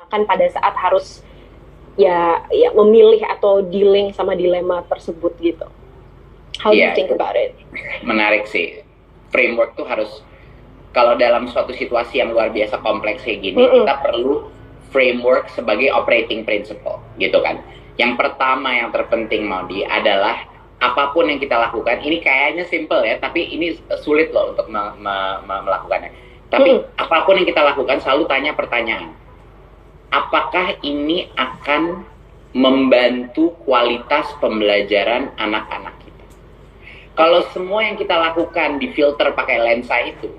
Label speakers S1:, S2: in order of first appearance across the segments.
S1: digunakan pada saat harus ya memilih atau dealing sama dilema tersebut gitu. How do you think about it?
S2: Menarik sih. Framework tuh harus, kalau dalam suatu situasi yang luar biasa kompleks kayak gini, kita perlu framework sebagai operating principle, gitu kan. Yang pertama yang terpenting, Maudi, adalah apapun yang kita lakukan, ini kayaknya simple ya, tapi ini sulit loh untuk melakukannya. Tapi apapun yang kita lakukan, selalu tanya pertanyaan. Apakah ini akan membantu kualitas pembelajaran anak-anak kita? Kalau semua yang kita lakukan difilter pakai lensa itu,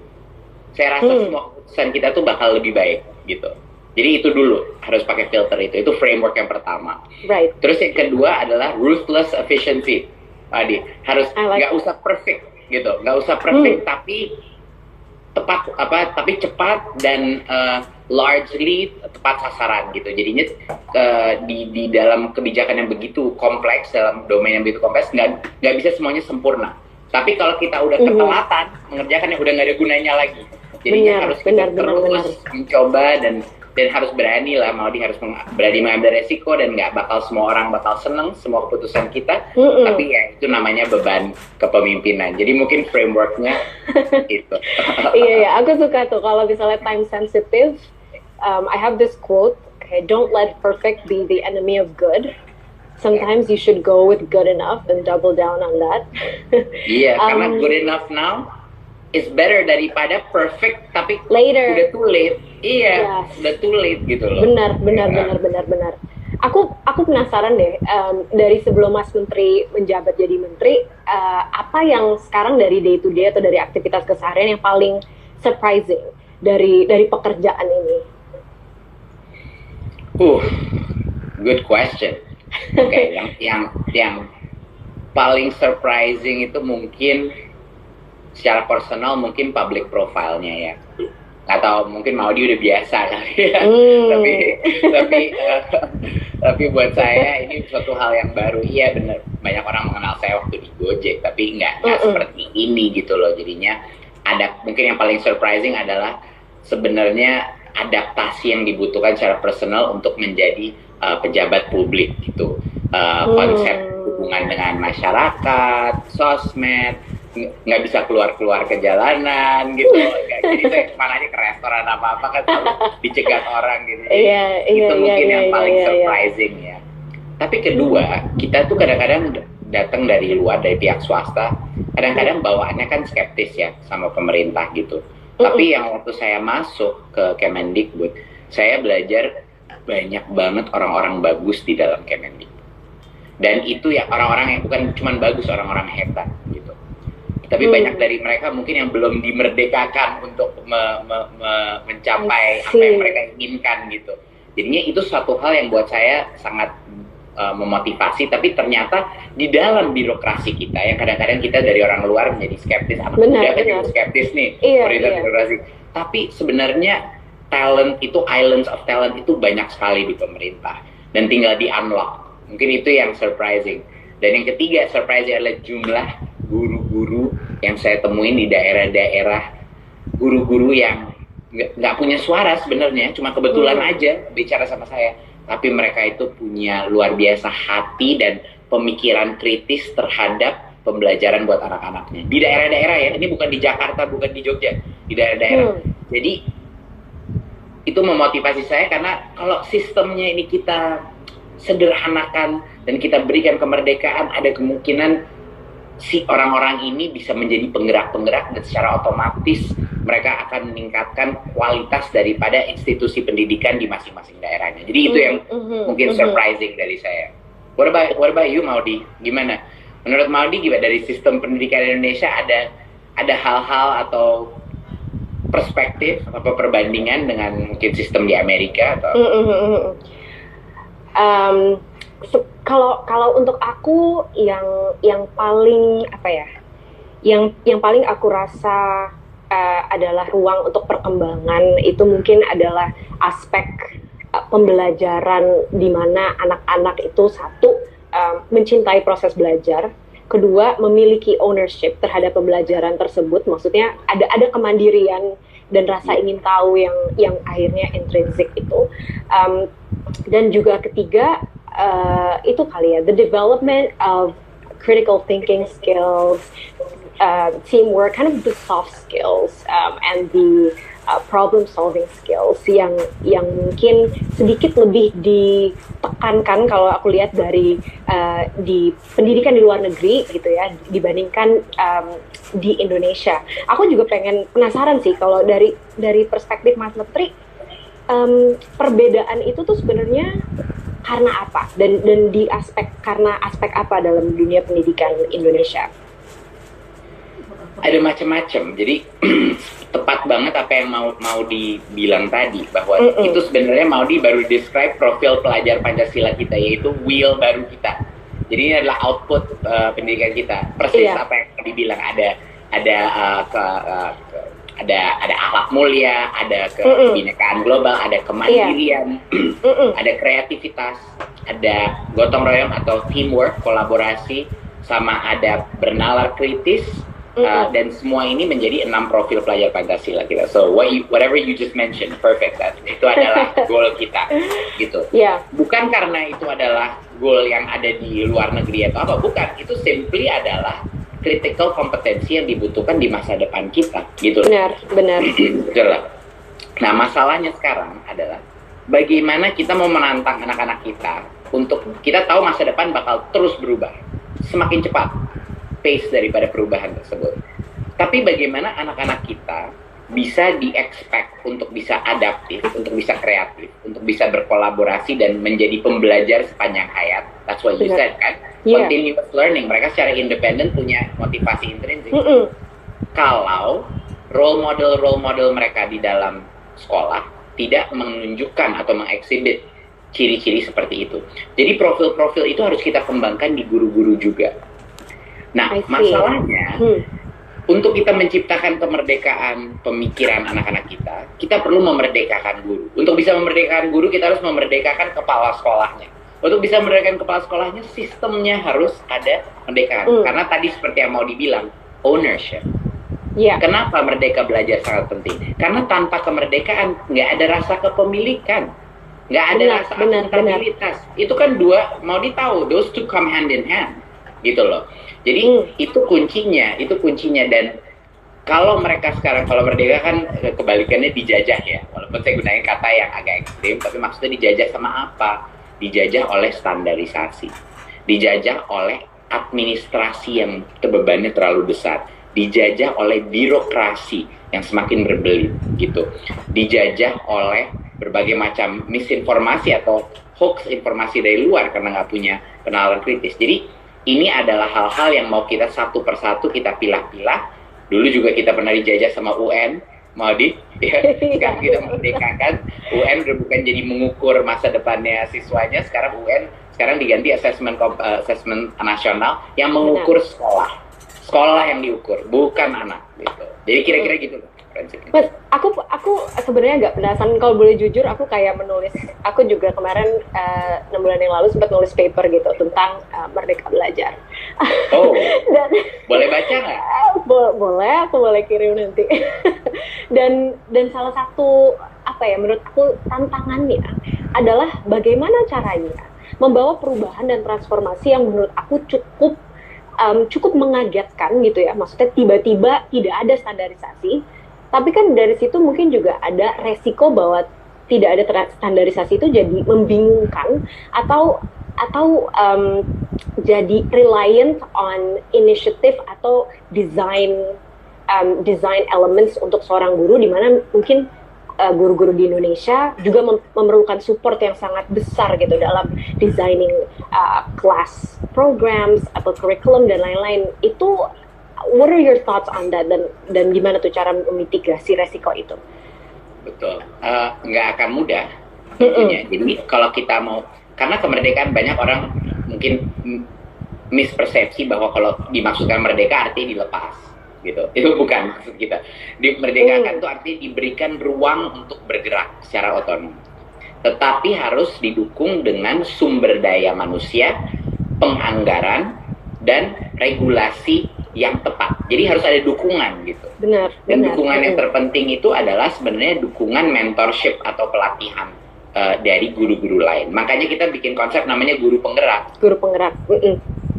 S2: saya rasa semua keputusan kita tuh bakal lebih baik gitu. Jadi itu dulu, harus pakai filter itu framework yang pertama.
S1: Right.
S2: Terus yang kedua adalah ruthless efficiency. Adi, harus nggak usah perfect gitu, nggak usah perfect tapi tepat tapi cepat dan largely tepat sasaran gitu. Jadinya di dalam kebijakan yang begitu kompleks, dalam domain yang begitu kompleks, nggak bisa semuanya sempurna. Tapi kalau kita udah ketelatan mengerjakan yang udah nggak ada gunanya lagi. Jadinya harus kita terus mencoba dan harus berani lah, harus berani mengambil resiko, dan nggak bakal semua orang bakal seneng semua keputusan kita, tapi ya itu namanya beban kepemimpinan. Jadi mungkin frameworknya itu.
S1: Iya, aku suka tuh kalau misalnya time sensitive. I have this quote, okay, don't let perfect be the enemy of good. Sometimes you should go with good enough and double down on that.
S2: Iya, karena good enough now is better daripada perfect tapi
S1: later.
S2: Udah too late. Iya, udah too late gitu loh.
S1: Benar. Aku penasaran deh, dari sebelum Mas Menteri menjabat jadi menteri, apa yang sekarang dari day to day atau dari aktivitas keseharian yang paling surprising dari pekerjaan ini?
S2: Good question. Oke, yang paling surprising itu mungkin secara personal, mungkin public profile-nya ya. Atau mungkin Maudi udah biasa kali ya. Tapi buat saya ini suatu hal yang baru. Iya benar, banyak orang mengenal saya waktu di Gojek, tapi nggak seperti ini gitu loh. Jadinya mungkin yang paling surprising adalah sebenarnya adaptasi yang dibutuhkan secara personal untuk menjadi pejabat publik gitu. Konsep hubungan dengan masyarakat, sosmed, nggak bisa keluar ke jalanan gitu. Jadi saya kemana aja, ke restoran apa kan selalu dicegat orang gitu. Itu mungkin yang paling surprising ya. Tapi kedua, kita tuh kadang-kadang datang dari luar, dari pihak swasta, kadang-kadang bawaannya kan skeptis ya sama pemerintah gitu. Tapi yang waktu saya masuk ke Kemendikbud, saya belajar banyak banget orang-orang bagus di dalam Kemendikbud. Dan itu ya orang-orang yang bukan cuma bagus, orang-orang hebat gitu. Tapi banyak dari mereka mungkin yang belum dimerdekakan untuk mencapai apa yang mereka inginkan gitu. Jadinya itu suatu hal yang buat saya sangat memotivasi, tapi ternyata di dalam birokrasi kita yang kadang-kadang kita dari orang luar menjadi skeptis, anak muda kan juga skeptis nih, birokrasi. Tapi sebenarnya talent itu, islands of talent itu banyak sekali di pemerintah dan tinggal di unlock. Mungkin itu yang surprising. Dan yang ketiga surprising adalah jumlah guru-guru yang saya temuin di daerah-daerah, guru-guru yang nggak punya suara sebenarnya, cuma kebetulan aja bicara sama saya. Tapi mereka itu punya luar biasa hati dan pemikiran kritis terhadap pembelajaran buat anak-anaknya. Di daerah-daerah ya, ini bukan di Jakarta, bukan di Jogja, di daerah-daerah. Jadi itu memotivasi saya karena kalau sistemnya ini kita sederhanakan dan kita berikan kemerdekaan, ada kemungkinan si orang-orang ini bisa menjadi penggerak-penggerak dan secara otomatis mereka akan meningkatkan kualitas daripada institusi pendidikan di masing-masing daerahnya. Jadi itu yang mungkin surprising dari saya. What about you, Maudi? Gimana? Menurut Maudi gimana dari sistem pendidikan Indonesia, ada hal-hal atau perspektif atau perbandingan dengan mungkin sistem di Amerika atau?
S1: Kalau untuk aku yang paling apa ya, yang paling aku rasa adalah ruang untuk perkembangan itu mungkin adalah aspek pembelajaran di mana anak-anak itu satu mencintai proses belajar, kedua memiliki ownership terhadap pembelajaran tersebut, maksudnya ada kemandirian dan rasa ingin tahu yang akhirnya intrinsik itu. Dan juga ketiga itu kali ya, the development of critical thinking skills, teamwork, kind of the soft skills, and the problem solving skills yang mungkin sedikit lebih ditekankan kalau aku lihat dari di pendidikan di luar negeri gitu ya, dibandingkan di Indonesia. Aku juga penasaran sih kalau dari perspektif Mas Menteri, perbedaan itu tuh sebenarnya karena apa, dan karena aspek apa dalam dunia pendidikan Indonesia?
S2: Ada macam-macam. Jadi tepat banget apa yang mau dibilang tadi, bahwa itu sebenarnya Maudi baru describe profil pelajar Pancasila kita, yaitu will baru kita. Jadi ini adalah output pendidikan kita. Persis apa yang dibilang, ada akhlak mulia, ada kebinekaan global, ada kemandirian, ada kreativitas, ada gotong royong atau teamwork, kolaborasi, sama ada bernalar kritis. Dan semua ini menjadi 6 profil pelajar Pancasila kita. So whatever you just mentioned, perfect. Itu adalah goal kita, gitu. Bukan karena itu adalah goal yang ada di luar negeri atau apa, bukan. Itu simply adalah critical kompetensi yang dibutuhkan di masa depan kita, gitu.
S1: Benar.
S2: Betul lah. Nah, masalahnya sekarang adalah bagaimana kita mau menantang anak-anak kita untuk kita tahu masa depan bakal terus berubah, semakin cepat pace daripada perubahan tersebut. Tapi bagaimana anak-anak kita bisa di-expect untuk bisa adaptif, untuk bisa kreatif, untuk bisa berkolaborasi dan menjadi pembelajar sepanjang hayat. That's what you said, kan? Continuous learning. Mereka secara independen punya motivasi intrinsik. Kalau role model mereka di dalam sekolah tidak menunjukkan atau mengexhibit ciri-ciri seperti itu. Jadi profil-profil itu harus kita kembangkan di guru-guru juga. Nah, masalahnya untuk kita menciptakan kemerdekaan pemikiran anak-anak kita perlu memerdekakan guru. Untuk bisa memerdekakan guru, kita harus memerdekakan kepala sekolahnya. Untuk bisa memerdekakan kepala sekolahnya, sistemnya harus ada kemerdekaan. Karena tadi seperti yang mau dibilang, ownership. Kenapa merdeka belajar sangat penting? Karena tanpa kemerdekaan, nggak ada rasa kepemilikan. Nggak ada rasa akuntabilitas. Itu kan dua, mau ditahu, those two come hand in hand. Gitu loh. Jadi itu kuncinya, dan kalau mereka sekarang, kalau merdeka kan kebalikannya dijajah ya, walaupun saya gunain kata yang agak ekstrim, tapi maksudnya dijajah sama apa? Dijajah oleh standarisasi, dijajah oleh administrasi yang bebannya terlalu besar, dijajah oleh birokrasi yang semakin berbelit gitu, dijajah oleh berbagai macam misinformasi atau hoax informasi dari luar karena nggak punya kenalan kritis. Jadi ini adalah hal-hal yang mau kita satu persatu kita pilah-pilah. Dulu juga kita pernah dijajah sama UN, Maudi, ya. Sekarang kita merdekakan. UN udah bukan jadi mengukur masa depannya siswanya. Sekarang UN diganti asesmen nasional yang mengukur sekolah. Sekolah yang diukur, bukan anak. Gitu. Jadi kira-kira gitu.
S1: Mas, aku sebenarnya agak penasaran, kalau boleh jujur, aku kayak menulis, aku juga kemarin 6 bulan yang lalu sempat nulis paper gitu tentang Merdeka Belajar.
S2: Oh, boleh baca nggak?
S1: Boleh, aku boleh kirim nanti. dan salah satu menurut aku tantangannya adalah bagaimana caranya membawa perubahan dan transformasi yang menurut aku cukup mengagetkan gitu ya. Maksudnya tiba-tiba tidak ada standarisasi. Tapi kan dari situ mungkin juga ada resiko bahwa tidak ada standarisasi itu jadi membingungkan atau jadi reliant on initiative atau design elements untuk seorang guru, di mana mungkin guru-guru di Indonesia juga memerlukan support yang sangat besar gitu dalam designing class programs atau curriculum dan lain-lain. Itu what are your thoughts on that, dan gimana tuh cara memitigasi resiko itu?
S2: Betul, nggak akan mudah tentunya. Jadi kalau kita mau, karena kemerdekaan banyak orang mungkin mispersepsi bahwa kalau dimaksudkan merdeka artinya dilepas, gitu. Itu bukan maksud kita. Dimerdekakan itu artinya diberikan ruang untuk bergerak secara otonom. Tetapi harus didukung dengan sumber daya manusia, penganggaran, dan regulasi yang tepat. Jadi harus ada dukungan gitu.
S1: Benar.
S2: Dan dukungan yang terpenting itu adalah sebenarnya dukungan mentorship atau pelatihan dari guru-guru lain. Makanya kita bikin konsep namanya guru penggerak.
S1: Guru penggerak.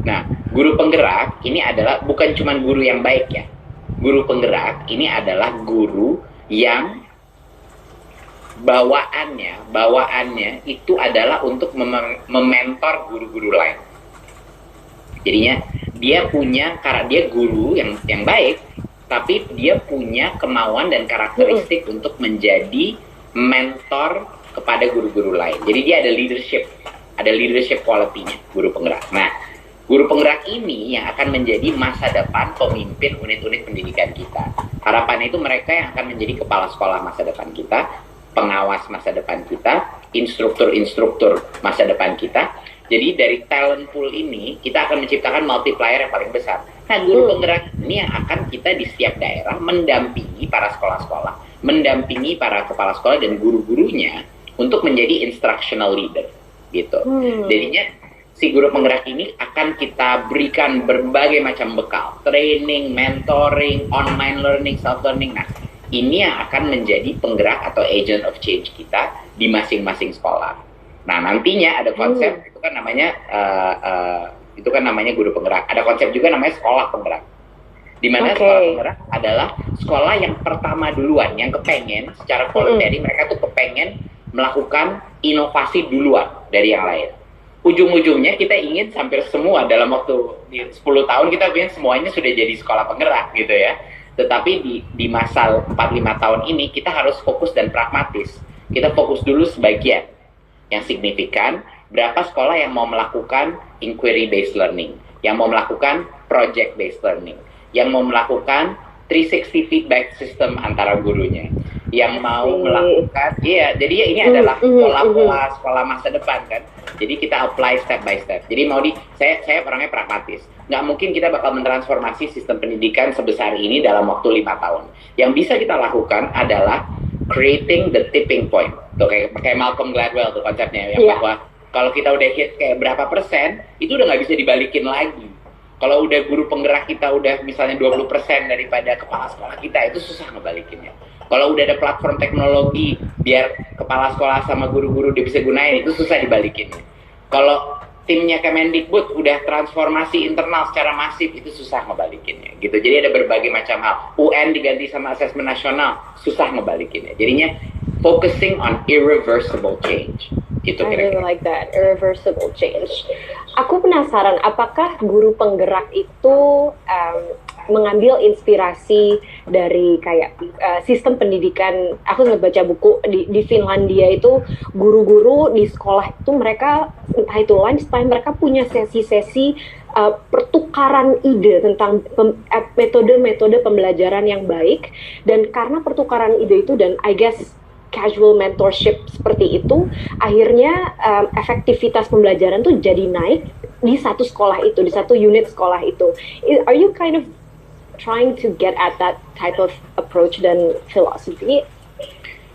S2: Nah, guru penggerak ini adalah bukan cuma guru yang baik ya. Guru penggerak ini adalah guru yang bawaannya itu adalah untuk mementor guru-guru lain. Jadinya dia guru yang baik, tapi dia punya kemauan dan karakteristik untuk menjadi mentor kepada guru-guru lain. Jadi dia ada leadership quality-nya, guru penggerak. Nah, guru penggerak ini yang akan menjadi masa depan pemimpin unit-unit pendidikan kita. Harapannya itu mereka yang akan menjadi kepala sekolah masa depan kita, pengawas masa depan kita, instruktur masa depan kita. Jadi dari talent pool ini kita akan menciptakan multiplier yang paling besar. Nah, guru penggerak ini yang akan kita di setiap daerah mendampingi para sekolah-sekolah, mendampingi para kepala sekolah dan guru-gurunya untuk menjadi instructional leader gitu. Jadinya si guru penggerak ini akan kita berikan berbagai macam bekal, training, mentoring, online learning, self learning. Nah, ini yang akan menjadi penggerak atau agent of change kita di masing-masing sekolah. Nah, nantinya ada konsep itu kan namanya guru penggerak. Ada konsep juga namanya sekolah penggerak. Di mana sekolah penggerak adalah sekolah yang pertama duluan, yang kepengen secara voluntary mereka tuh kepengen melakukan inovasi duluan dari yang lain. Ujung-ujungnya kita ingin hampir semua dalam waktu 10 tahun kita ingin semuanya sudah jadi sekolah penggerak gitu ya. Tetapi di masa 4-5 tahun ini kita harus fokus dan pragmatis. Kita fokus dulu sebagian yang signifikan, berapa sekolah yang mau melakukan inquiry based learning, yang mau melakukan project based learning, yang mau melakukan 360 feedback system antara gurunya, yang mau melakukan, jadi ini adalah pola-pola sekolah masa depan kan. Jadi kita apply step by step. Jadi saya orangnya pragmatis. Nggak mungkin kita bakal mentransformasi sistem pendidikan sebesar ini dalam waktu 5 tahun. Yang bisa kita lakukan adalah creating the tipping point. Tuh kayak Malcolm Gladwell tuh konsepnya, yang bahwa kalau kita udah hit kayak berapa persen, itu udah nggak bisa dibalikin lagi. Kalau udah guru penggerak kita udah misalnya 20% daripada kepala sekolah kita, itu susah ngebalikinnya. Kalau udah ada platform teknologi, biar kepala sekolah sama guru-guru dia bisa gunain, itu susah dibalikinnya. Kalau timnya Kemendikbud udah transformasi internal secara masif, itu susah ngebalikinnya gitu. Jadi ada berbagai macam hal. UN diganti sama asesmen nasional, susah ngebalikinnya. Jadinya focusing on irreversible change. Gitu
S1: I really like that, irreversible change. Aku penasaran, apakah guru penggerak itu mengambil inspirasi dari kayak sistem pendidikan? Aku sempat baca buku di Finlandia itu, guru-guru di sekolah itu mereka entah itu lunchtime mereka punya sesi-sesi pertukaran ide tentang metode-metode pembelajaran yang baik, dan karena pertukaran ide itu dan I guess casual mentorship seperti itu, akhirnya efektivitas pembelajaran tuh jadi naik di satu sekolah itu, di satu unit sekolah itu. Are you kind of trying to get at that type of approach dan philosophy?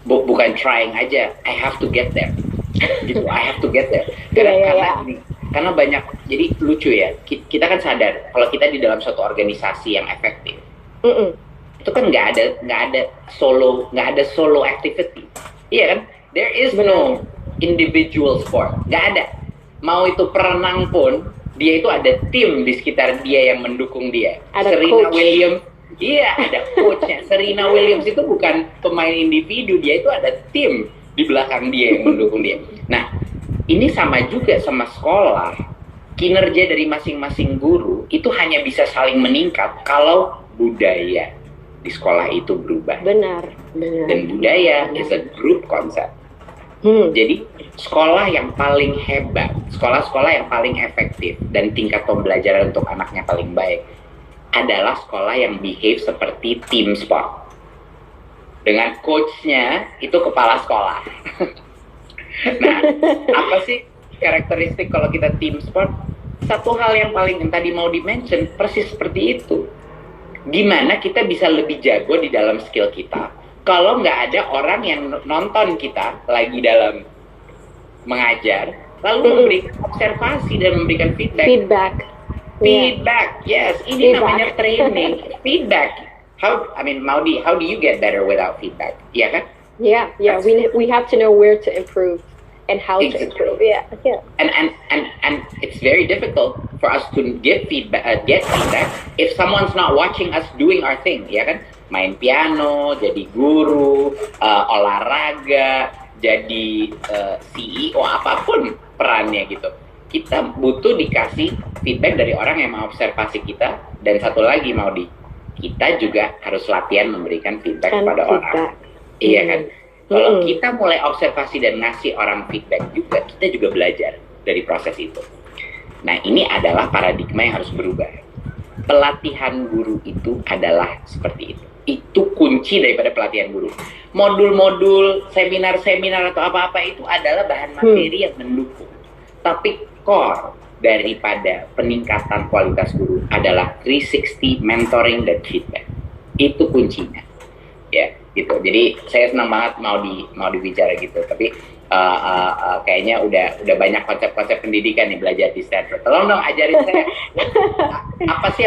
S2: Bukan trying aja, I have to get there. Gitu, I have to get there. Karena banyak, jadi lucu ya. Kita kan sadar kalau kita di dalam suatu organisasi yang efektif. Itu kan nggak ada solo activity, iya kan? There is no individual sport, nggak ada. Mau itu perenang pun dia itu ada tim di sekitar dia yang mendukung dia.
S1: Ada
S2: Serena
S1: coach.
S2: Williams, iya ada coachnya. Serena Williams itu bukan pemain individu, dia itu ada tim di belakang dia yang mendukung dia. Nah, ini sama juga sama sekolah. Kinerja dari masing-masing guru itu hanya bisa saling meningkat kalau budaya di sekolah itu berubah.
S1: Benar.
S2: Dan budaya is a group concept. Jadi sekolah yang paling hebat, sekolah-sekolah yang paling efektif dan tingkat pembelajaran untuk anaknya paling baik adalah sekolah yang behave seperti team sport. Dengan coachnya itu kepala sekolah. Nah, apa sih karakteristik kalau kita team sport? Satu hal yang paling yang tadi mau di-mention persis seperti itu. Gimana kita bisa lebih jago di dalam skill kita kalau nggak ada orang yang nonton kita lagi dalam mengajar, lalu memberikan observasi dan memberikan feedback. Feedback, yes. Ini namanya training. Feedback. Maudi, how do you get better without feedback? Iya kan?
S1: Yeah. We have to know where to improve and how to improve. Yeah.
S2: And it's very difficult for us to get feedback if someone's not watching us doing our thing, ya kan? Main piano, jadi guru, olahraga, jadi CEO, apapun perannya gitu. Kita butuh dikasih feedback dari orang yang mengobservasi kita, dan satu lagi Maudi, kita juga harus latihan memberikan feedback kepada orang. Iya kan? Kalau kita mulai observasi dan ngasih orang feedback juga, kita juga belajar dari proses itu. Nah, ini adalah paradigma yang harus berubah. Pelatihan guru itu adalah seperti itu. Itu kunci daripada pelatihan guru. Modul-modul, seminar-seminar atau apa-apa itu adalah bahan materi yang mendukung. Tapi core daripada peningkatan kualitas guru adalah 360 mentoring dan feedback. Itu kuncinya. Ya, gitu. Jadi saya senang banget mau dibicara gitu. Tapi kayaknya udah banyak konsep-konsep pendidikan nih belajar di Stanford. Tolong dong ajarin saya apa sih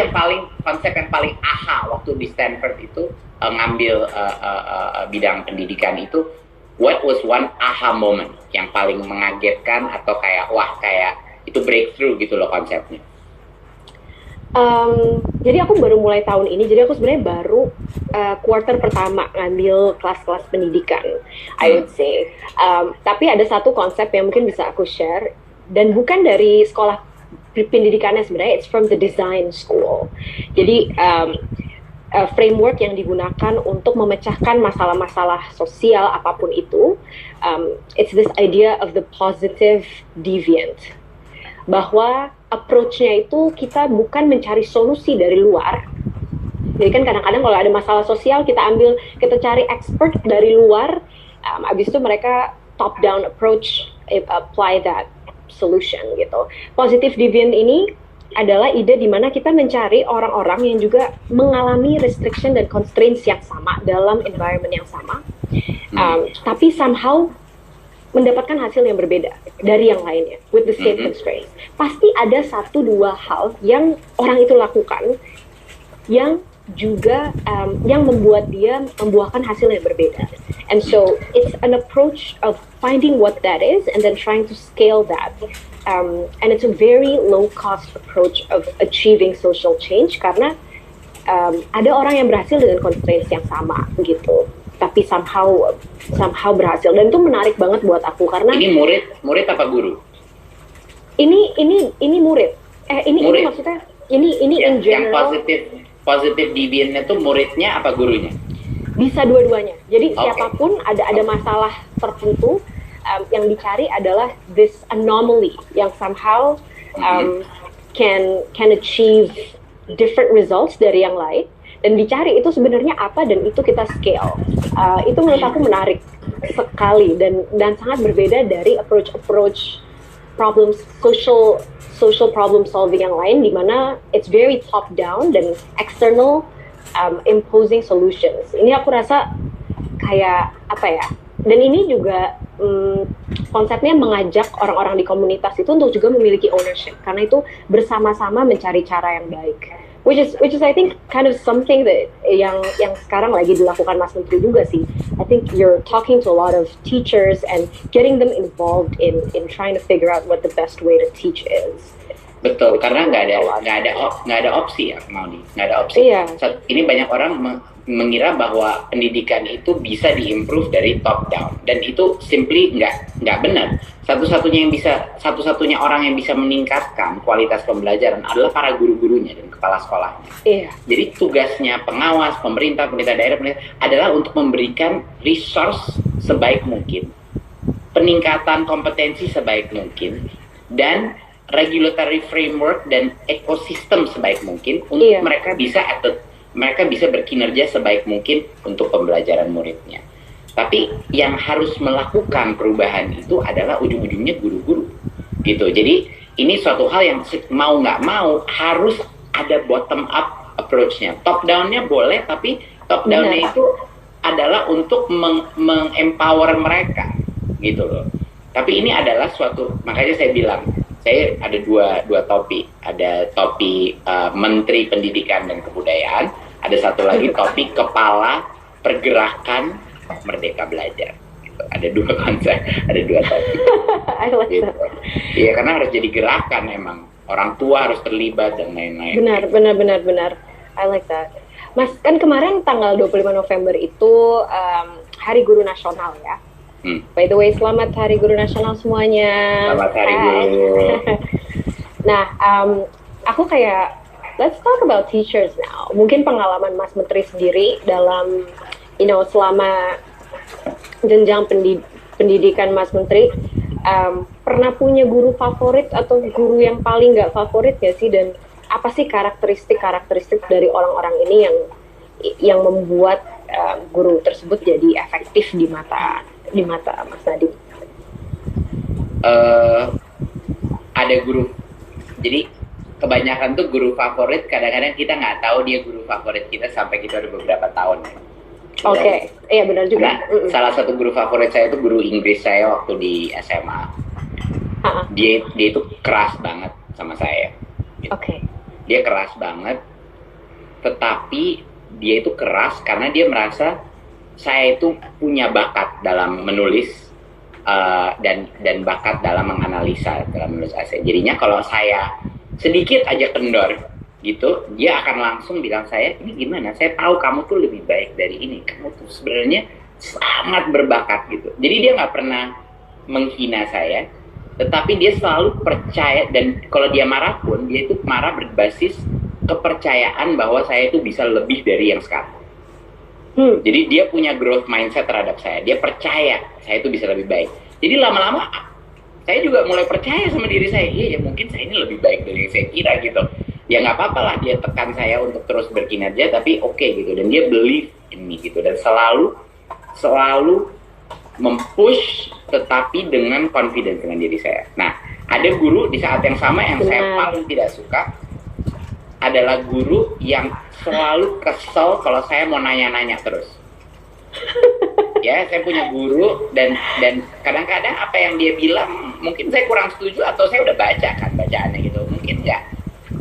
S2: konsep yang paling aha waktu di Stanford itu ngambil bidang pendidikan itu. What was one aha moment yang paling mengagetkan atau kayak itu breakthrough gitu loh konsepnya?
S1: Jadi aku baru mulai tahun ini, jadi aku sebenarnya baru quarter pertama ngambil kelas-kelas pendidikan, I would say. Tapi ada satu konsep yang mungkin bisa aku share, dan bukan dari sekolah pendidikannya sebenarnya, it's from the design school. Jadi framework yang digunakan untuk memecahkan masalah-masalah sosial apapun itu, it's this idea of the positive deviant. Bahwa approach-nya itu kita bukan mencari solusi dari luar. Jadi kan kadang-kadang kalau ada masalah sosial kita cari expert dari luar, abis itu mereka top down approach, apply that solution gitu. Positive deviant ini adalah ide di mana kita mencari orang-orang yang juga mengalami restriction dan constraints yang sama dalam environment yang sama, tapi somehow mendapatkan hasil yang berbeda dari yang lainnya with the same constraints. Pasti ada 1-2 hal yang orang itu lakukan yang juga yang membuat dia membuahkan hasil yang berbeda. And so it's an approach of finding what that is and then trying to scale that. And it's a very low cost approach of achieving social change karena ada orang yang berhasil dengan constraints yang sama gitu, tapi somehow berhasil, dan itu menarik banget buat aku karena
S2: ini murid apa guru?
S1: Ini murid. Ini maksudnya ini
S2: ya,
S1: in general.
S2: Yang positive deviantnya tuh muridnya apa gurunya?
S1: Bisa dua-duanya. Jadi siapapun ada masalah tertentu, yang dicari adalah this anomaly yang somehow can achieve different results dari yang lain, dan dicari itu sebenarnya apa, dan itu kita scale. Itu menurut aku menarik sekali dan sangat berbeda dari approach problems, social problem solving yang lain, di mana it's very top down dan external imposing solutions. Ini aku rasa kayak apa ya? Dan ini juga konsepnya mengajak orang-orang di komunitas itu untuk juga memiliki ownership, karena itu bersama-sama mencari cara yang baik. Which is I think kind of something that yang sekarang lagi dilakukan Mas Menteri juga sih. I think you're talking to a lot of teachers and getting them involved in trying to figure out what the best way to teach is.
S2: Betul, karena nggak ada opsi ya, Maudi, nggak ada opsi.
S1: Iya.
S2: Ini banyak orang mengira bahwa pendidikan itu bisa diimprove dari top down, dan itu simply nggak benar. Satu-satunya orang yang bisa meningkatkan kualitas pembelajaran adalah para guru-gurunya dan kepala sekolahnya.
S1: Iya.
S2: Jadi tugasnya pengawas, pemerintah daerah adalah untuk memberikan resource sebaik mungkin, peningkatan kompetensi sebaik mungkin, dan regulatory framework dan ekosistem sebaik mungkin untuk mereka bisa berkinerja sebaik mungkin untuk pembelajaran muridnya. Tapi yang harus melakukan perubahan itu adalah ujung-ujungnya guru-guru gitu. Jadi ini suatu hal yang mau nggak mau harus ada bottom up approach-nya. Top down-nya boleh, tapi top down-nya itu adalah untuk meng-empower mereka gitu loh. Tapi ini adalah makanya saya saya ada dua topi. Ada topi Menteri Pendidikan dan Kebudayaan, ada satu lagi topi Kepala Pergerakan Merdeka Belajar. Gitu. Ada dua konsep, ada dua topi.
S1: I like
S2: Gitu.
S1: that.
S2: Iya, karena harus jadi gerakan emang. Orang tua harus terlibat dan lain-lain.
S1: Benar. I like that. Mas, kan kemarin tanggal 25 November itu Hari Guru Nasional ya. By the way, selamat Hari Guru Nasional semuanya.
S2: Selamat Hari Guru.
S1: Nah, aku kayak, let's talk about teachers now. Mungkin pengalaman Mas Menteri sendiri dalam, selama jenjang pendidikan Mas Menteri, pernah punya guru favorit atau guru yang paling nggak favorit nggak sih? Dan apa sih karakteristik dari orang-orang ini yang membuat guru tersebut jadi efektif di mata Mas Nadiem?
S2: Ada guru, jadi kebanyakan tuh guru favorit, kadang-kadang kita nggak tahu dia guru favorit kita sampai kita udah beberapa tahun.
S1: Oke, iya benar juga.
S2: Nah, salah satu guru favorit saya itu guru Inggris saya waktu di SMA. Dia itu keras banget sama saya. Gitu.
S1: Oke.
S2: Dia keras banget, tetapi dia itu keras karena dia merasa saya itu punya bakat dalam menulis dan bakat dalam menganalisa, dalam menulis essay. Jadinya kalau saya sedikit aja kendor gitu, dia akan langsung bilang saya, ini gimana? Saya tahu kamu tuh lebih baik dari ini. Kamu tuh sebenarnya sangat berbakat gitu. Jadi dia nggak pernah menghina saya, tetapi dia selalu percaya, dan kalau dia marah pun, dia itu marah berbasis kepercayaan bahwa saya itu bisa lebih dari yang sekarang. Jadi dia punya growth mindset terhadap saya. Dia percaya saya itu bisa lebih baik. Jadi lama-lama saya juga mulai percaya sama diri saya. Iya, ya mungkin saya ini lebih baik dari yang saya kira gitu. Ya nggak apa-apa lah dia tekan saya untuk terus berkinerja, tapi oke gitu. Dan dia believe in me gitu. Dan selalu mempush, tetapi dengan confidence dengan diri saya. Nah, ada guru di saat yang sama yang saya paling tidak suka adalah guru yang selalu kesel kalau saya mau nanya-nanya terus. Ya, saya punya guru dan kadang-kadang apa yang dia bilang mungkin saya kurang setuju atau saya udah baca kan bacaannya gitu. Mungkin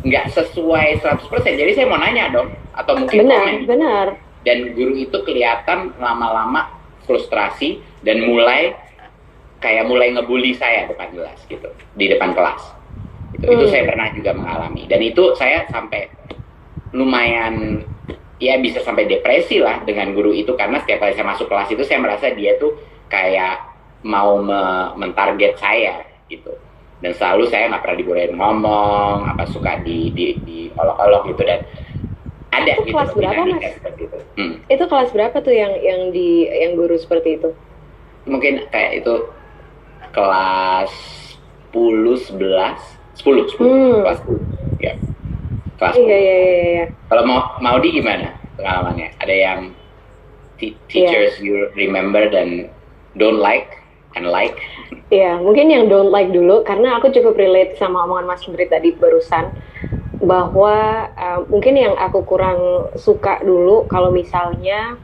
S2: nggak sesuai 100%. Jadi saya mau nanya dong atau mungkin komen.
S1: Benar.
S2: Dan guru itu kelihatan lama-lama frustrasi dan mulai ngebully saya depan kelas gitu, di depan kelas. Itu saya pernah juga mengalami, dan itu saya sampai lumayan ya bisa sampai depresi lah dengan guru itu, karena setiap kali saya masuk kelas itu saya merasa dia tuh kayak mau mentarget saya gitu, dan selalu saya nggak pernah dibolehin ngomong, apa suka di olok-olok gitu, dan ada
S1: itu
S2: gitu.
S1: Kelas berapa Mas?
S2: Itu.
S1: Itu kelas berapa tuh yang guru seperti itu? Mungkin
S2: kayak itu kelas 10 kelas 10 ya, kelas 10. Iya. Kalau mau di gimana pengalamannya? Ada yang teachers you remember dan don't like and like?
S1: Iya, mungkin yang don't like dulu, karena aku cukup relate sama omongan Mas Menteri tadi barusan, bahwa mungkin yang aku kurang suka dulu kalau misalnya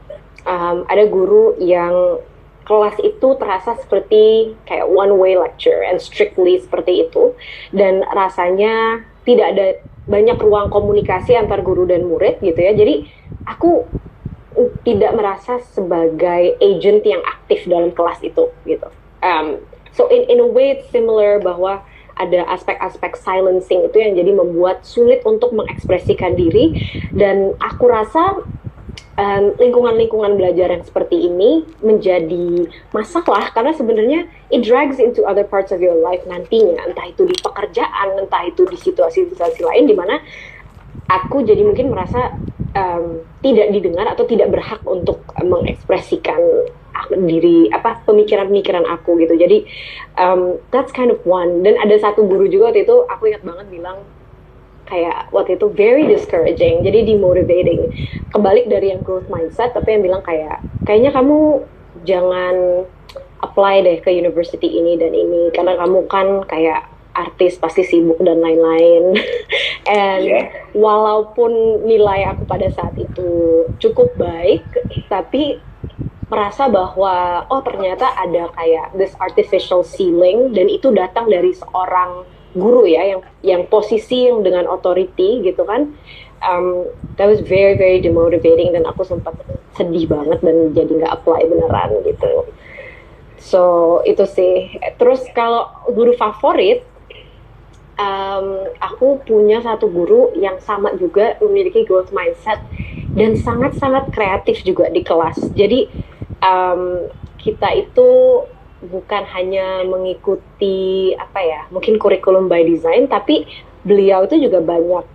S1: ada guru yang kelas itu terasa seperti kayak one way lecture and strictly seperti itu, dan rasanya tidak ada banyak ruang komunikasi antar guru dan murid gitu ya. Jadi aku tidak merasa sebagai agent yang aktif dalam kelas itu gitu. So in a way it's similar, bahwa ada aspek-aspek silencing itu yang jadi membuat sulit untuk mengekspresikan diri, dan aku rasa lingkungan-lingkungan belajar yang seperti ini menjadi masalah karena sebenarnya it drags into other parts of your life nantinya, entah itu di pekerjaan, entah itu di situasi-situasi lain di mana aku jadi mungkin merasa tidak didengar atau tidak berhak untuk mengekspresikan diri, pemikiran-pemikiran aku gitu. Jadi that's kind of one. Dan ada satu guru juga waktu itu aku ingat banget bilang kayak waktu itu very discouraging, jadi demotivating, kebalik dari yang growth mindset, tapi yang bilang kayaknya kamu jangan apply deh ke university ini dan ini, karena kamu kan kayak artis pasti sibuk dan lain-lain. And walaupun nilai aku pada saat itu cukup baik, tapi merasa bahwa ternyata ada kayak this artificial ceiling, dan itu datang dari seorang guru ya, yang posisi yang dengan authority gitu kan. That was very very demotivating, dan aku sempat sedih banget dan jadi nggak apply beneran gitu. So itu sih. Terus kalau guru favorit, aku punya satu guru yang sama juga memiliki growth mindset dan sangat-sangat kreatif juga di kelas. Jadi kita itu bukan hanya mengikuti apa ya, mungkin kurikulum by design, tapi beliau itu juga banyak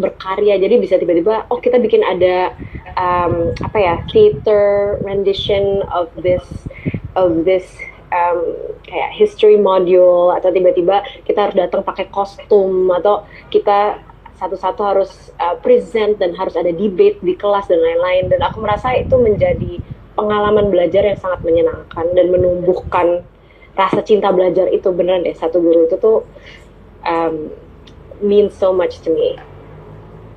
S1: berkarya. Jadi bisa tiba-tiba, oh kita bikin ada apa ya, theater rendition of this kayak history module, atau tiba-tiba kita harus datang pakai kostum, atau kita satu-satu harus present dan harus ada debate di kelas dan lain-lain. Dan aku merasa itu menjadi pengalaman belajar yang sangat menyenangkan dan menumbuhkan rasa cinta belajar itu. Beneran deh, satu guru itu tuh means so much to me.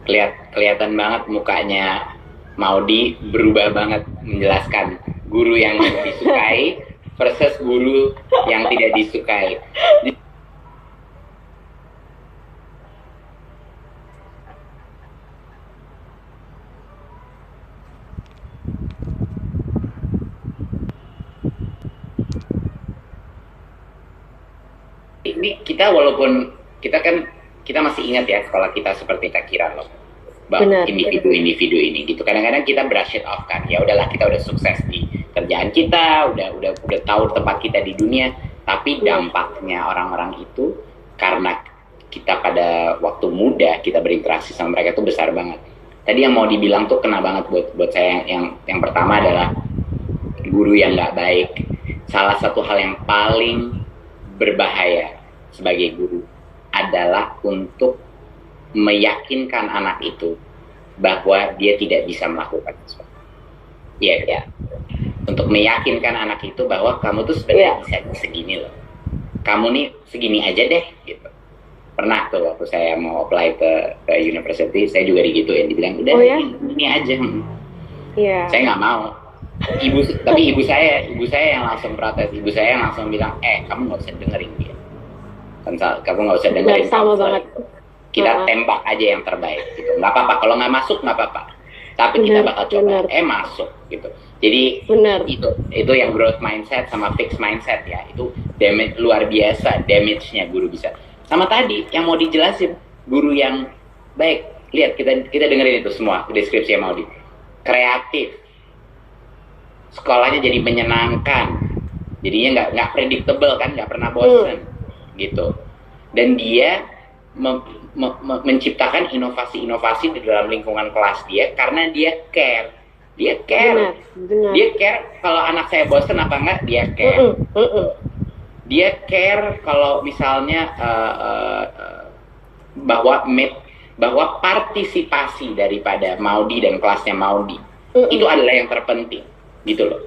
S2: Kelihatan banget mukanya Maudy berubah banget menjelaskan guru yang disukai versus guru yang tidak disukai. Ini kita, walaupun kita masih ingat ya sekolah kita seperti tak kira loh, bahwa individu-individu ini gitu. Kadang-kadang kita brush it off kan, ya udahlah kita udah sukses di kerjaan kita, udah tahu tempat kita di dunia. Tapi dampaknya orang-orang itu, karena kita pada waktu muda kita berinteraksi sama mereka itu besar banget. Tadi yang mau dibilang tuh kena banget buat saya. Yang pertama adalah guru yang nggak baik. Salah satu hal yang paling berbahaya sebagai guru adalah untuk meyakinkan anak itu bahwa dia tidak bisa melakukan sesuatu. Iya. Untuk meyakinkan anak itu bahwa kamu tuh sebenarnya bisa segini loh. Kamu nih segini aja deh gitu. Pernah tuh waktu saya mau apply ke university, saya juga digituin, dibilang udah ini aja.
S1: Iya.
S2: Saya nggak mau. Tapi ibu saya yang langsung protes. Ibu saya yang langsung bilang, kamu nggak usah dengerin dia. Kamu nggak usah dengerin.
S1: Sama banget.
S2: Kita tembak aja yang terbaik gitu. Nggak apa-apa, kalau nggak masuk nggak apa-apa. Tapi kita bakal coba. Masuk gitu. Jadi itu yang growth mindset sama fixed mindset ya. Itu damage luar biasa, damage-nya guru bisa. Sama tadi yang mau dijelasin, guru yang baik. Lihat, kita dengerin itu semua deskripsi yang mau kreatif. Sekolahnya jadi menyenangkan, jadinya nggak predictable kan, nggak pernah bosan gitu. Dan dia menciptakan inovasi-inovasi di dalam lingkungan kelas dia karena dia care. Dia care. Benar. Dia care kalau anak saya bosan apa enggak, dia care. Dia care kalau misalnya bahwa partisipasi daripada Maudy dan kelasnya Maudy itu adalah yang terpenting. Gitu loh.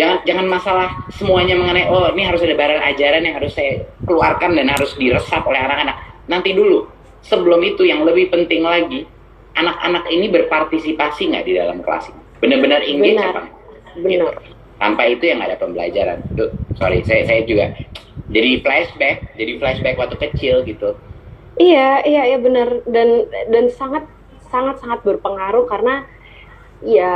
S2: Jangan masalah semuanya mengenai ini harus ada barang ajaran yang harus saya keluarkan dan harus diresap oleh anak-anak. Nanti dulu. Sebelum itu yang lebih penting lagi, anak-anak ini berpartisipasi nggak di dalam kelas ini? Benar-benar engage apa?
S1: Benar.
S2: Gitu. Tanpa itu yang nggak ada pembelajaran. Duh, sorry, saya juga jadi flashback waktu kecil gitu.
S1: Iya benar, dan sangat berpengaruh karena ya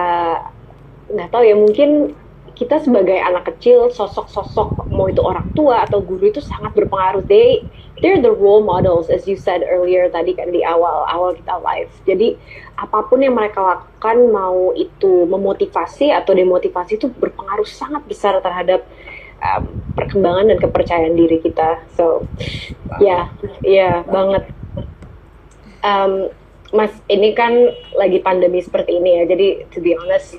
S1: nggak tahu ya, mungkin kita sebagai anak kecil, sosok-sosok mau itu orang tua atau guru itu sangat berpengaruh. They're the role models, as you said earlier tadi kan di awal kita live. Jadi apapun yang mereka lakukan, mau itu memotivasi atau demotivasi, itu berpengaruh sangat besar terhadap perkembangan dan kepercayaan diri kita. So ya banget. Mas, ini kan lagi pandemi seperti ini ya, jadi to be honest,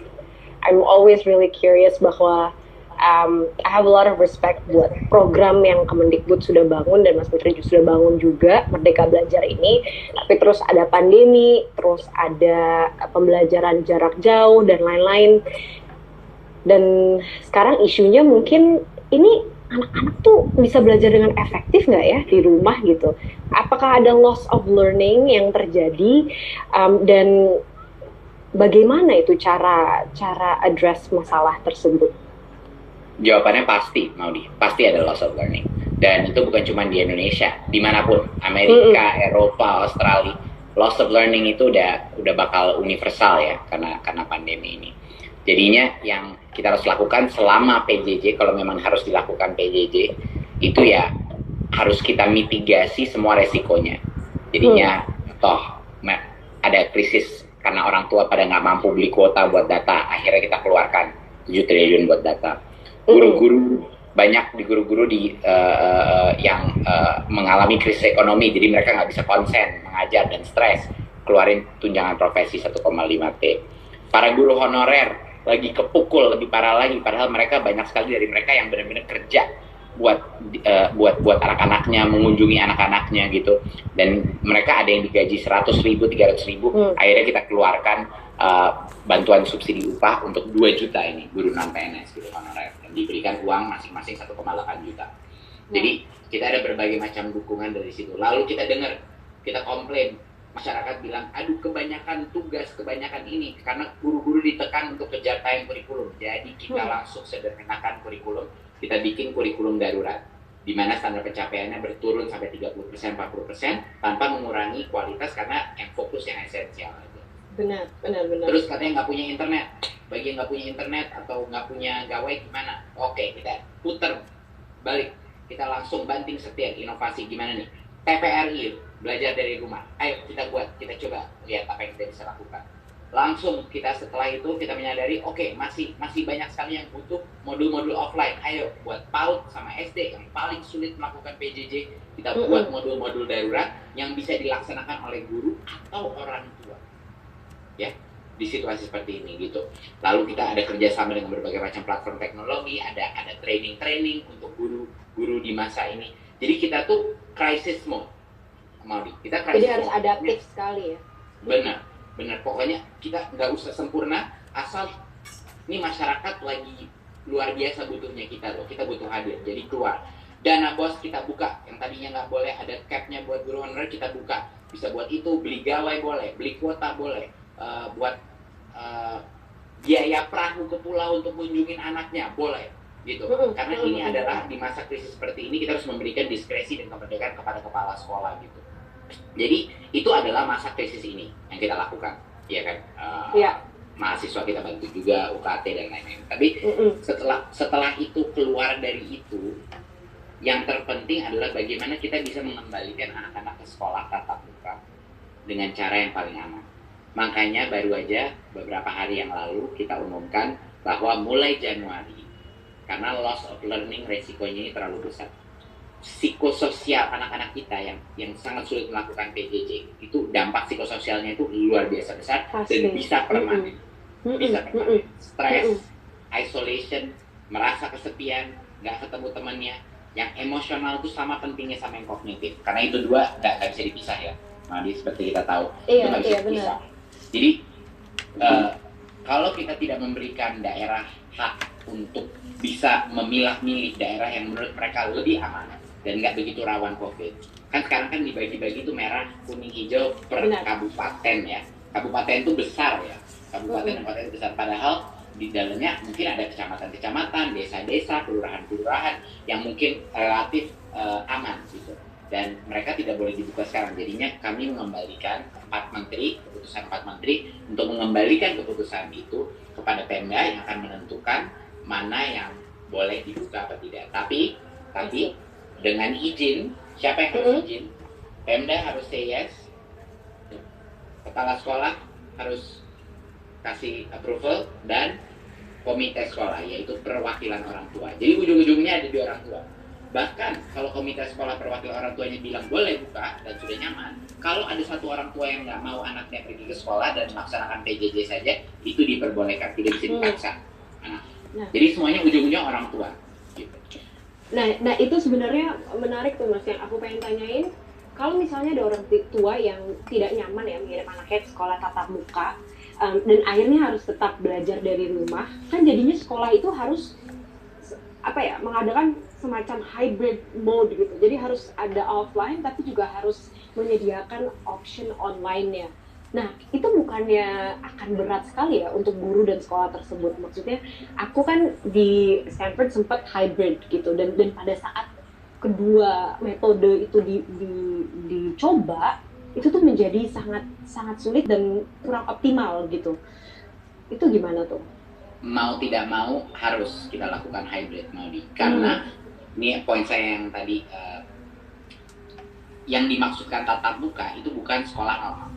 S1: I'm always really curious bahwa I have a lot of respect buat program yang Kemendikbud sudah bangun dan Mas Menteri sudah bangun juga, Merdeka Belajar ini. Tapi terus ada pandemi, terus ada pembelajaran jarak jauh dan lain-lain. Dan sekarang isunya mungkin ini anak-anak tuh bisa belajar dengan efektif nggak ya di rumah gitu? Apakah ada loss of learning yang terjadi, dan bagaimana itu cara address masalah tersebut?
S2: Jawabannya pasti, Maudy. Pasti ada loss of learning. Dan itu bukan cuma di Indonesia, dimanapun, Amerika, Eropa, Australia, loss of learning itu udah bakal universal ya karena pandemi ini. Jadinya yang kita harus lakukan selama PJJ, kalau memang harus dilakukan PJJ, itu ya harus kita mitigasi semua resikonya. Jadinya toh ada krisis karena orang tua pada nggak mampu beli kuota buat data, akhirnya kita keluarkan 7 triliun buat data. Guru-guru banyak di guru-guru yang mengalami krisis ekonomi, jadi mereka nggak bisa konsen mengajar dan stres, keluarin tunjangan profesi 1,5 T. Para guru honorer lagi kepukul lebih parah lagi, padahal mereka banyak sekali dari mereka yang benar-benar kerja buat anak-anaknya, mengunjungi anak-anaknya gitu, dan mereka ada yang digaji 100.000, 300.000, akhirnya kita keluarkan bantuan subsidi upah untuk 2 juta ini guru non PNS gitu honorer, dan diberikan uang masing-masing 1,8 juta. Jadi kita ada berbagai macam dukungan dari situ. Lalu kita dengar, kita komplain, masyarakat bilang, aduh kebanyakan tugas, kebanyakan ini, karena guru-guru ditekan untuk kejar time kurikulum. Jadi kita langsung sederhanakan kurikulum, kita bikin kurikulum darurat, di mana standar pencapaiannya berturun sampai 30%, 40%, tanpa mengurangi kualitas karena yang fokus yang esensial.
S1: Benar.
S2: Terus katanya nggak punya internet, bagi yang nggak punya internet atau nggak punya gawai gimana? Oke, kita putar balik, kita langsung banting setir, inovasi gimana nih? TPRI, belajar dari rumah. Ayo kita buat, kita coba lihat apa yang kita bisa lakukan. Langsung kita setelah itu kita menyadari, oke, masih banyak sekali yang butuh modul-modul offline. Ayo buat PAUD sama SD yang paling sulit melakukan PJJ, kita buat modul-modul darurat yang bisa dilaksanakan oleh guru atau orang tua. Ya, di situasi seperti ini gitu. Lalu kita ada kerjasama dengan berbagai macam platform teknologi, ada training untuk guru di masa ini. Jadi kita tuh crisis mode, Maudi. Kita crisis.
S1: Jadi harus adaptif sekali ya.
S2: Benar. Pokoknya kita nggak usah sempurna, asal ini masyarakat lagi luar biasa butuhnya kita loh. Kita butuh hadir. Jadi keluar. Dana BOS kita buka, yang tadinya nggak boleh ada cap-nya buat guru honorer kita buka. Bisa buat itu, beli gawai boleh, beli kuota boleh. Buat biaya perahu ke pulau untuk mengunjungin anaknya boleh gitu, karena ini adalah di masa krisis seperti ini kita harus memberikan diskresi dan kemerdekaan kepada kepala sekolah gitu. Jadi itu adalah masa krisis ini yang kita lakukan, ya kan? Mahasiswa kita bantu juga, UKT dan lain-lain. Tapi setelah itu keluar dari itu, yang terpenting adalah bagaimana kita bisa mengembalikan anak-anak ke sekolah tatap muka dengan cara yang paling aman. Makanya baru aja beberapa hari yang lalu kita umumkan bahwa mulai Januari, karena loss of learning resikonya ini terlalu besar, psikososial anak-anak kita yang sangat sulit melakukan PJJ, itu dampak psikososialnya itu luar biasa besar. Pasti. Dan bisa permanen. Stres, isolation, merasa kesepian, nggak ketemu temannya. Yang emosional itu sama pentingnya sama yang kognitif, karena itu dua nggak bisa dipisah ya. Nah, seperti kita tahu, itu nggak bisa dipisah. Jadi kalau kita tidak memberikan daerah hak untuk bisa memilah-milih daerah yang menurut mereka lebih aman dan nggak begitu rawan COVID, kan sekarang kan dibagi-bagi itu merah, kuning, hijau per kabupaten ya. Kabupaten itu besar ya, kabupaten itu besar, padahal di dalamnya mungkin ada kecamatan-kecamatan, desa-desa, kelurahan-kelurahan yang mungkin relatif aman gitu. Dan mereka tidak boleh dibuka sekarang. Jadinya kami mengembalikan keputusan 4 menteri untuk mengembalikan keputusan itu kepada Pemda yang akan menentukan mana yang boleh dibuka atau tidak. Tapi dengan izin, siapa yang harus izin? Pemda harus say yes, kepala sekolah harus kasih approval, dan komite sekolah, yaitu perwakilan orang tua. Jadi ujung-ujungnya ada di orang tua. Bahkan kalau komite sekolah perwakilan orang tuanya bilang boleh buka dan sudah nyaman, kalau ada satu orang tua yang nggak mau anaknya pergi ke sekolah dan melaksanakan PJJ saja, itu diperbolehkan, tidak bisa dipaksa. Jadi semuanya ujung-ujungnya orang tua. Gitu.
S1: Nah itu sebenarnya menarik tuh Mas, yang aku pengen tanyain. Kalau misalnya ada orang tua yang tidak nyaman ya mengirim anaknya ke sekolah tatap muka, dan akhirnya harus tetap belajar dari rumah, kan jadinya sekolah itu harus mengadakan semacam hybrid mode gitu. Jadi harus ada offline tapi juga harus menyediakan option online-nya. Nah, itu bukannya akan berat sekali ya untuk guru dan sekolah tersebut. Maksudnya, aku kan di Stanford sempat hybrid gitu, dan pada saat kedua metode itu dicoba, itu tuh menjadi sangat sangat sulit dan kurang optimal gitu. Itu gimana tuh?
S2: Mau tidak mau harus kita lakukan hybrid, Maudi, karena ini poin saya yang tadi, yang dimaksudkan tatap muka itu bukan sekolah normal.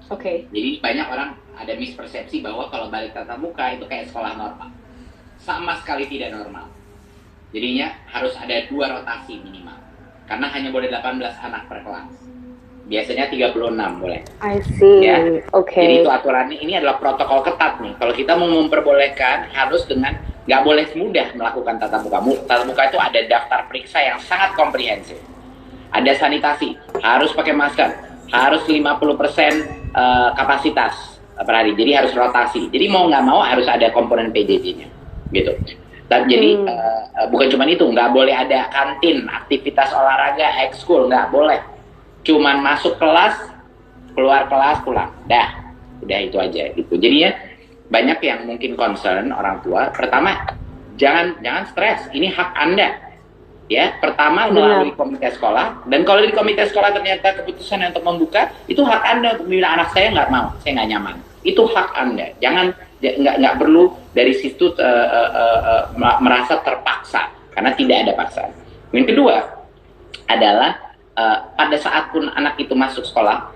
S1: Oke.
S2: Jadi banyak orang ada mispersepsi bahwa kalau balik tatap muka itu kayak sekolah normal. Sama sekali tidak normal. Jadinya harus ada 2 rotasi minimal, karena hanya boleh 18 anak per kelas. Biasanya 36 boleh.
S1: I see.
S2: Ya.
S1: Oke.
S2: Jadi itu aturannya, ini adalah protokol ketat nih. Kalau kita mau memperbolehkan, harus dengan nggak boleh mudah melakukan tatap muka. Tatap muka itu ada daftar periksa yang sangat komprehensif. Ada sanitasi, harus pakai masker, harus 50% kapasitas per hari. Jadi harus rotasi. Jadi mau nggak mau harus ada komponen PJJ-nya, gitu. Dan jadi bukan cuma itu, nggak boleh ada kantin, aktivitas olahraga, ekskul, nggak boleh. Cuman masuk kelas, keluar kelas, pulang. Udah itu aja gitu. Jadinya banyak yang mungkin concern orang tua. Pertama, jangan stres. Ini hak Anda. Ya, pertama melalui komite sekolah. Dan kalau di komite sekolah ternyata keputusan untuk membuka, itu hak Anda untuk bilang anak saya nggak mau, saya nggak nyaman. Itu hak Anda. Jangan nggak perlu dari situ merasa terpaksa, karena tidak ada paksaan. Yang kedua adalah pada saat pun anak itu masuk sekolah,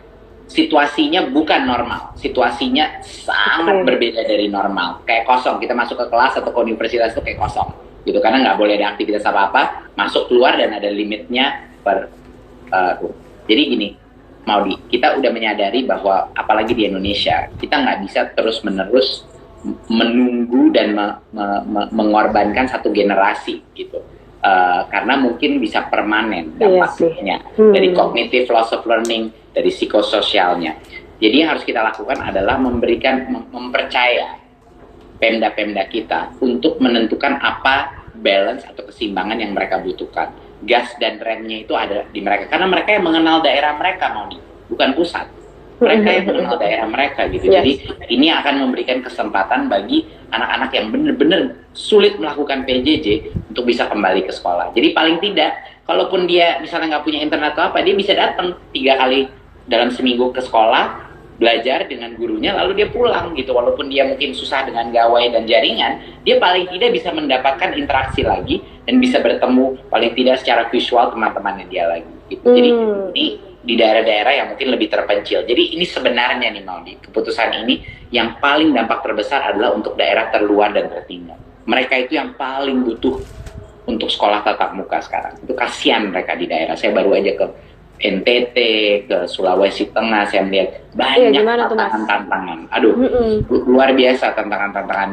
S2: situasinya bukan normal, situasinya sangat berbeda dari normal, kayak kosong. Kita masuk ke kelas atau ke universitas itu kayak kosong, gitu, karena nggak boleh ada aktivitas apa-apa, masuk keluar dan ada limitnya per. Jadi gini, Maudi, kita udah menyadari bahwa apalagi di Indonesia, kita nggak bisa terus-menerus menunggu dan mengorbankan satu generasi, gitu. Karena mungkin bisa permanen dampaknya dari cognitive loss of learning, dari psikososialnya. Jadi yang harus kita lakukan adalah mempercaya pemda-pemda kita untuk menentukan apa balance atau keseimbangan yang mereka butuhkan. Gas dan remnya itu ada di mereka, karena mereka yang mengenal daerah mereka, Maudi, bukan pusat. Mereka yang mengenal daerah mereka, gitu. Jadi ini akan memberikan kesempatan bagi anak-anak yang benar-benar sulit melakukan PJJ untuk bisa kembali ke sekolah. Jadi paling tidak, kalaupun dia misalnya nggak punya internet atau apa, dia bisa datang 3 kali dalam seminggu ke sekolah, belajar dengan gurunya, lalu dia pulang, gitu. Walaupun dia mungkin susah dengan gawai dan jaringan, dia paling tidak bisa mendapatkan interaksi lagi dan bisa bertemu paling tidak secara visual teman-temannya dia lagi, gitu. Jadi ini di daerah-daerah yang mungkin lebih terpencil. Jadi ini sebenarnya nih, Maudi, keputusan ini yang paling dampak terbesar adalah untuk daerah terluar dan tertinggal. Mereka itu yang paling butuh untuk sekolah tatap muka sekarang. Itu kasihan mereka di daerah. Saya baru aja ke NTT, ke Sulawesi Tengah, saya melihat banyak tantangan-tantangan. Aduh, luar biasa tantangan-tantangan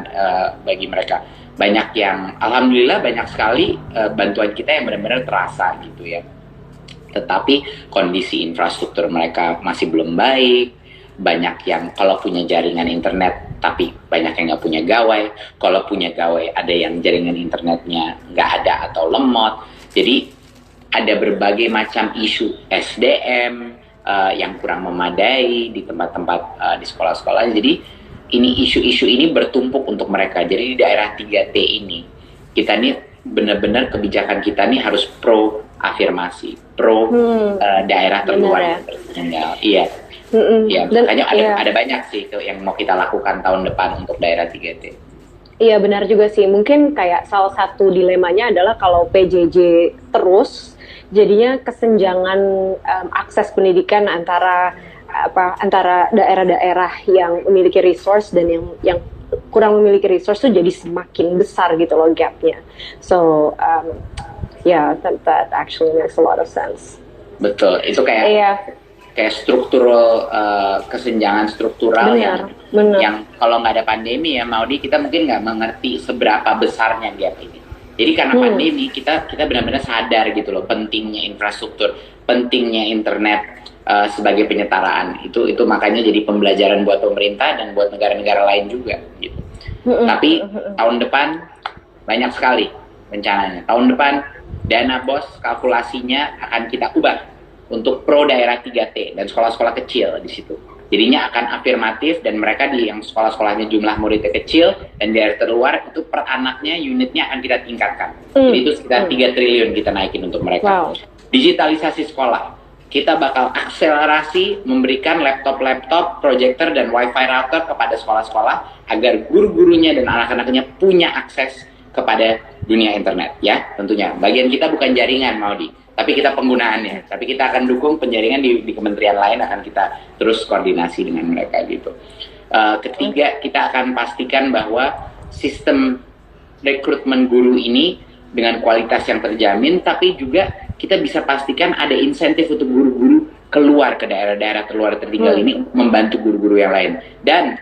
S2: bagi mereka. Banyak yang, alhamdulillah banyak sekali bantuan kita yang benar-benar terasa, gitu ya. Tetapi kondisi infrastruktur mereka masih belum baik. Banyak yang kalau punya jaringan internet, tapi banyak yang nggak punya gawai. Kalau punya gawai, ada yang jaringan internetnya nggak ada atau lemot. Jadi ada berbagai macam isu SDM yang kurang memadai di tempat-tempat di sekolah-sekolah. Jadi ini isu-isu ini bertumpuk untuk mereka. Jadi di daerah 3T ini, kita nih benar-benar kebijakan kita nih harus pro afirmasi, pro daerah terluar yang tertinggal. Iya. Ya, makanya ada banyak sih yang mau kita lakukan tahun depan untuk daerah 3T.
S1: Iya, benar juga sih. Mungkin kayak salah satu dilemanya adalah kalau PJJ terus, jadinya kesenjangan akses pendidikan antara daerah-daerah yang memiliki resource dan yang kurang memiliki resource itu jadi semakin besar gitu loh gapnya. So that actually makes a lot of sense.
S2: Betul, itu kayak struktural kesenjangan struktural yang kalau nggak ada pandemi ya, Maudi, kita mungkin nggak mengerti seberapa besarnya gap ini. Jadi karena pandemi kita benar-benar sadar gitu loh pentingnya infrastruktur, pentingnya internet sebagai penyetaraan. Itu makanya jadi pembelajaran buat pemerintah dan buat negara-negara lain juga gitu. Tapi tahun depan banyak sekali rencananya. Tahun depan dana BOS kalkulasinya akan kita ubah untuk pro daerah 3T dan sekolah-sekolah kecil di situ. Jadinya akan afirmatif, dan mereka di yang sekolah-sekolahnya jumlah muridnya kecil dan daerah terluar itu per anaknya unitnya akan kita tingkatkan. Jadi itu sekitar 3 triliun kita naikin untuk mereka. Digitalisasi sekolah, kita bakal akselerasi memberikan laptop, proyektor, dan wifi router kepada sekolah-sekolah agar guru-gurunya dan anak-anaknya punya akses kepada dunia internet, ya tentunya. Bagian kita bukan jaringan, Maudi, tapi kita penggunaannya. Tapi kita akan dukung penjaringan di kementerian lain, akan kita terus koordinasi dengan mereka gitu. Ketiga, kita akan pastikan bahwa sistem rekrutmen guru ini dengan kualitas yang terjamin, tapi juga kita bisa pastikan ada insentif untuk guru-guru keluar ke daerah-daerah terluar tertinggal ini, membantu guru-guru yang lain. Dan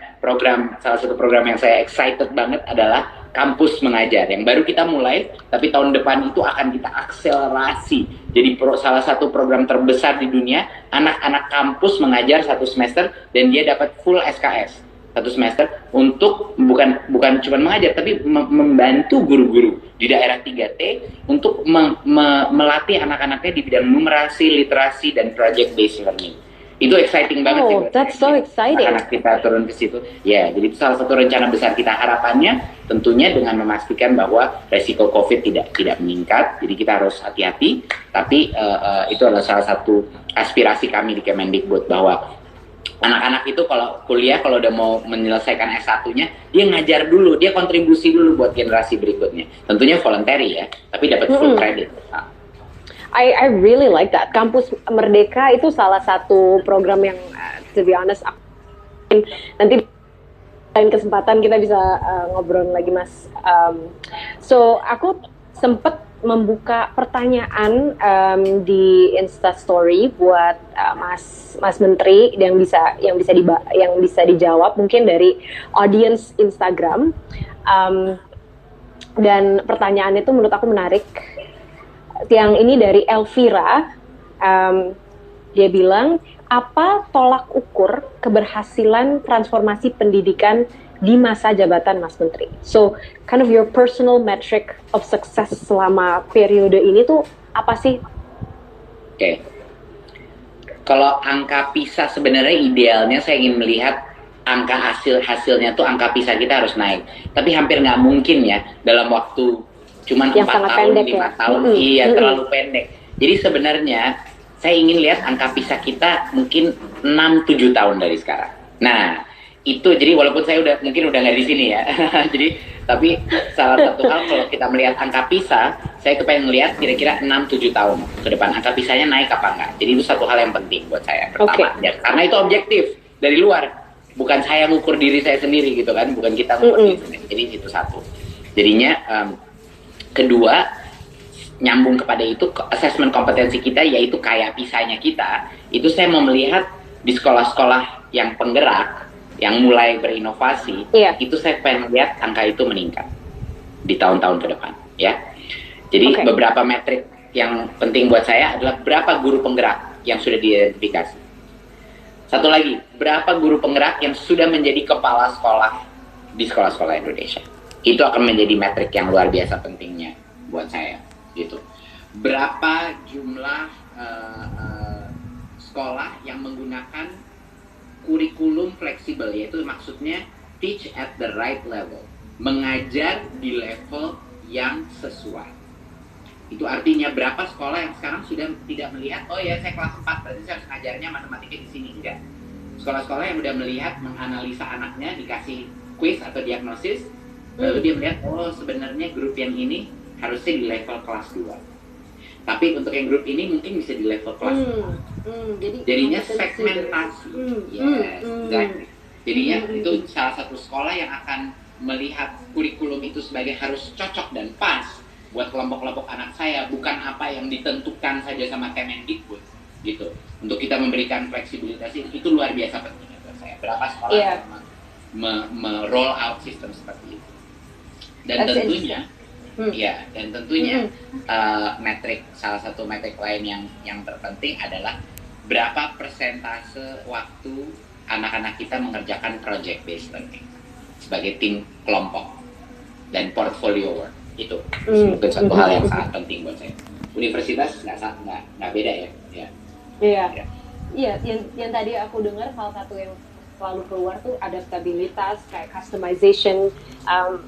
S2: salah satu program yang saya excited banget adalah kampus mengajar, yang baru kita mulai, tapi tahun depan itu akan kita akselerasi. Jadi salah satu program terbesar di dunia, anak-anak kampus mengajar 1 semester dan dia dapat full SKS 1 semester untuk bukan cuma mengajar, tapi membantu guru-guru di daerah 3T untuk melatih anak-anaknya di bidang numerasi, literasi, dan project based learning. Itu exciting banget sih.
S1: That's so exciting.
S2: Anak kita turun ke situ. Ya, jadi itu salah satu rencana besar kita. Harapannya tentunya dengan memastikan bahwa resiko COVID tidak meningkat. Jadi kita harus hati-hati. Tapi itu adalah salah satu aspirasi kami di Kemendikbud, bahwa anak-anak itu kalau kuliah, kalau udah mau menyelesaikan S1-nya, dia ngajar dulu, dia kontribusi dulu buat generasi berikutnya. Tentunya voluntary ya, tapi dapat full credit.
S1: I really like that. Kampus Merdeka itu salah satu program yang, to be honest, nanti lain kesempatan kita bisa ngobrol lagi, Mas. So aku sempat membuka pertanyaan di Instastory buat Mas Menteri yang bisa dijawab mungkin dari audience Instagram. Dan pertanyaan itu menurut aku menarik. Yang ini dari Elvira, dia bilang, apa tolak ukur keberhasilan transformasi pendidikan di masa jabatan Mas Menteri? So, kind of your personal metric of success selama periode ini tuh apa sih?
S2: Oke. Kalau angka PISA sebenarnya idealnya saya ingin melihat angka hasilnya tuh angka PISA kita harus naik. Tapi hampir nggak mungkin ya dalam waktu cuman 4 tahun, 5 tahun, iya terlalu pendek. Jadi sebenarnya saya ingin lihat angka PISA kita mungkin 6-7 tahun dari sekarang. Nah, itu jadi walaupun saya mungkin udah nggak di sini ya. Jadi tapi salah satu hal kalau kita melihat angka PISA, saya kepengen melihat kira-kira 6-7 tahun ke depan angka PISA-nya naik apa enggak. Jadi itu satu hal yang penting buat saya. Pertama, ya, karena itu objektif dari luar. Bukan saya ngukur diri saya sendiri gitu kan, bukan kita ngukur diri sendiri. Jadi itu satu. Jadinya kedua, nyambung kepada itu, assessment kompetensi kita, yaitu kayak PISA-nya kita, itu saya mau melihat di sekolah-sekolah yang penggerak, yang mulai berinovasi, itu saya pengen lihat angka itu meningkat di tahun-tahun ke depan, ya. Jadi beberapa metrik yang penting buat saya adalah berapa guru penggerak yang sudah diidentifikasi. Satu lagi, berapa guru penggerak yang sudah menjadi kepala sekolah di sekolah-sekolah Indonesia. Itu akan menjadi metrik yang luar biasa pentingnya buat saya, gitu. Berapa jumlah sekolah yang menggunakan kurikulum fleksibel, yaitu maksudnya teach at the right level, mengajar di level yang sesuai. Itu artinya berapa sekolah yang sekarang sudah tidak melihat, oh ya saya kelas 4 berarti saya harus ngajarnya matematika di sini, enggak. Sekolah-sekolah yang udah melihat, menganalisa anaknya, dikasih quiz atau diagnosis, lalu dia melihat, oh sebenarnya grup yang ini harusnya di level kelas 2. Tapi untuk yang grup ini mungkin bisa di level kelas 4. Jadinya segmentasi. Exactly. Jadinya itu salah satu sekolah yang akan melihat kurikulum itu sebagai harus cocok dan pas buat kelompok-kelompok anak saya, bukan apa yang ditentukan saja sama Kemendikbud gitu. Untuk kita memberikan fleksibilitas itu luar biasa pentingnya buat saya. Berapa sekolah yang roll out sistem seperti itu. Dan tentunya metrik, salah satu metrik lain yang terpenting adalah berapa persentase waktu anak-anak kita mengerjakan project based learning sebagai tim kelompok dan portfolio work. Itu mungkin satu hal yang sangat penting buat saya. Universitas nggak beda ya.
S1: Iya, yang tadi aku dengar salah satu yang selalu keluar tuh adaptabilitas, kayak customization,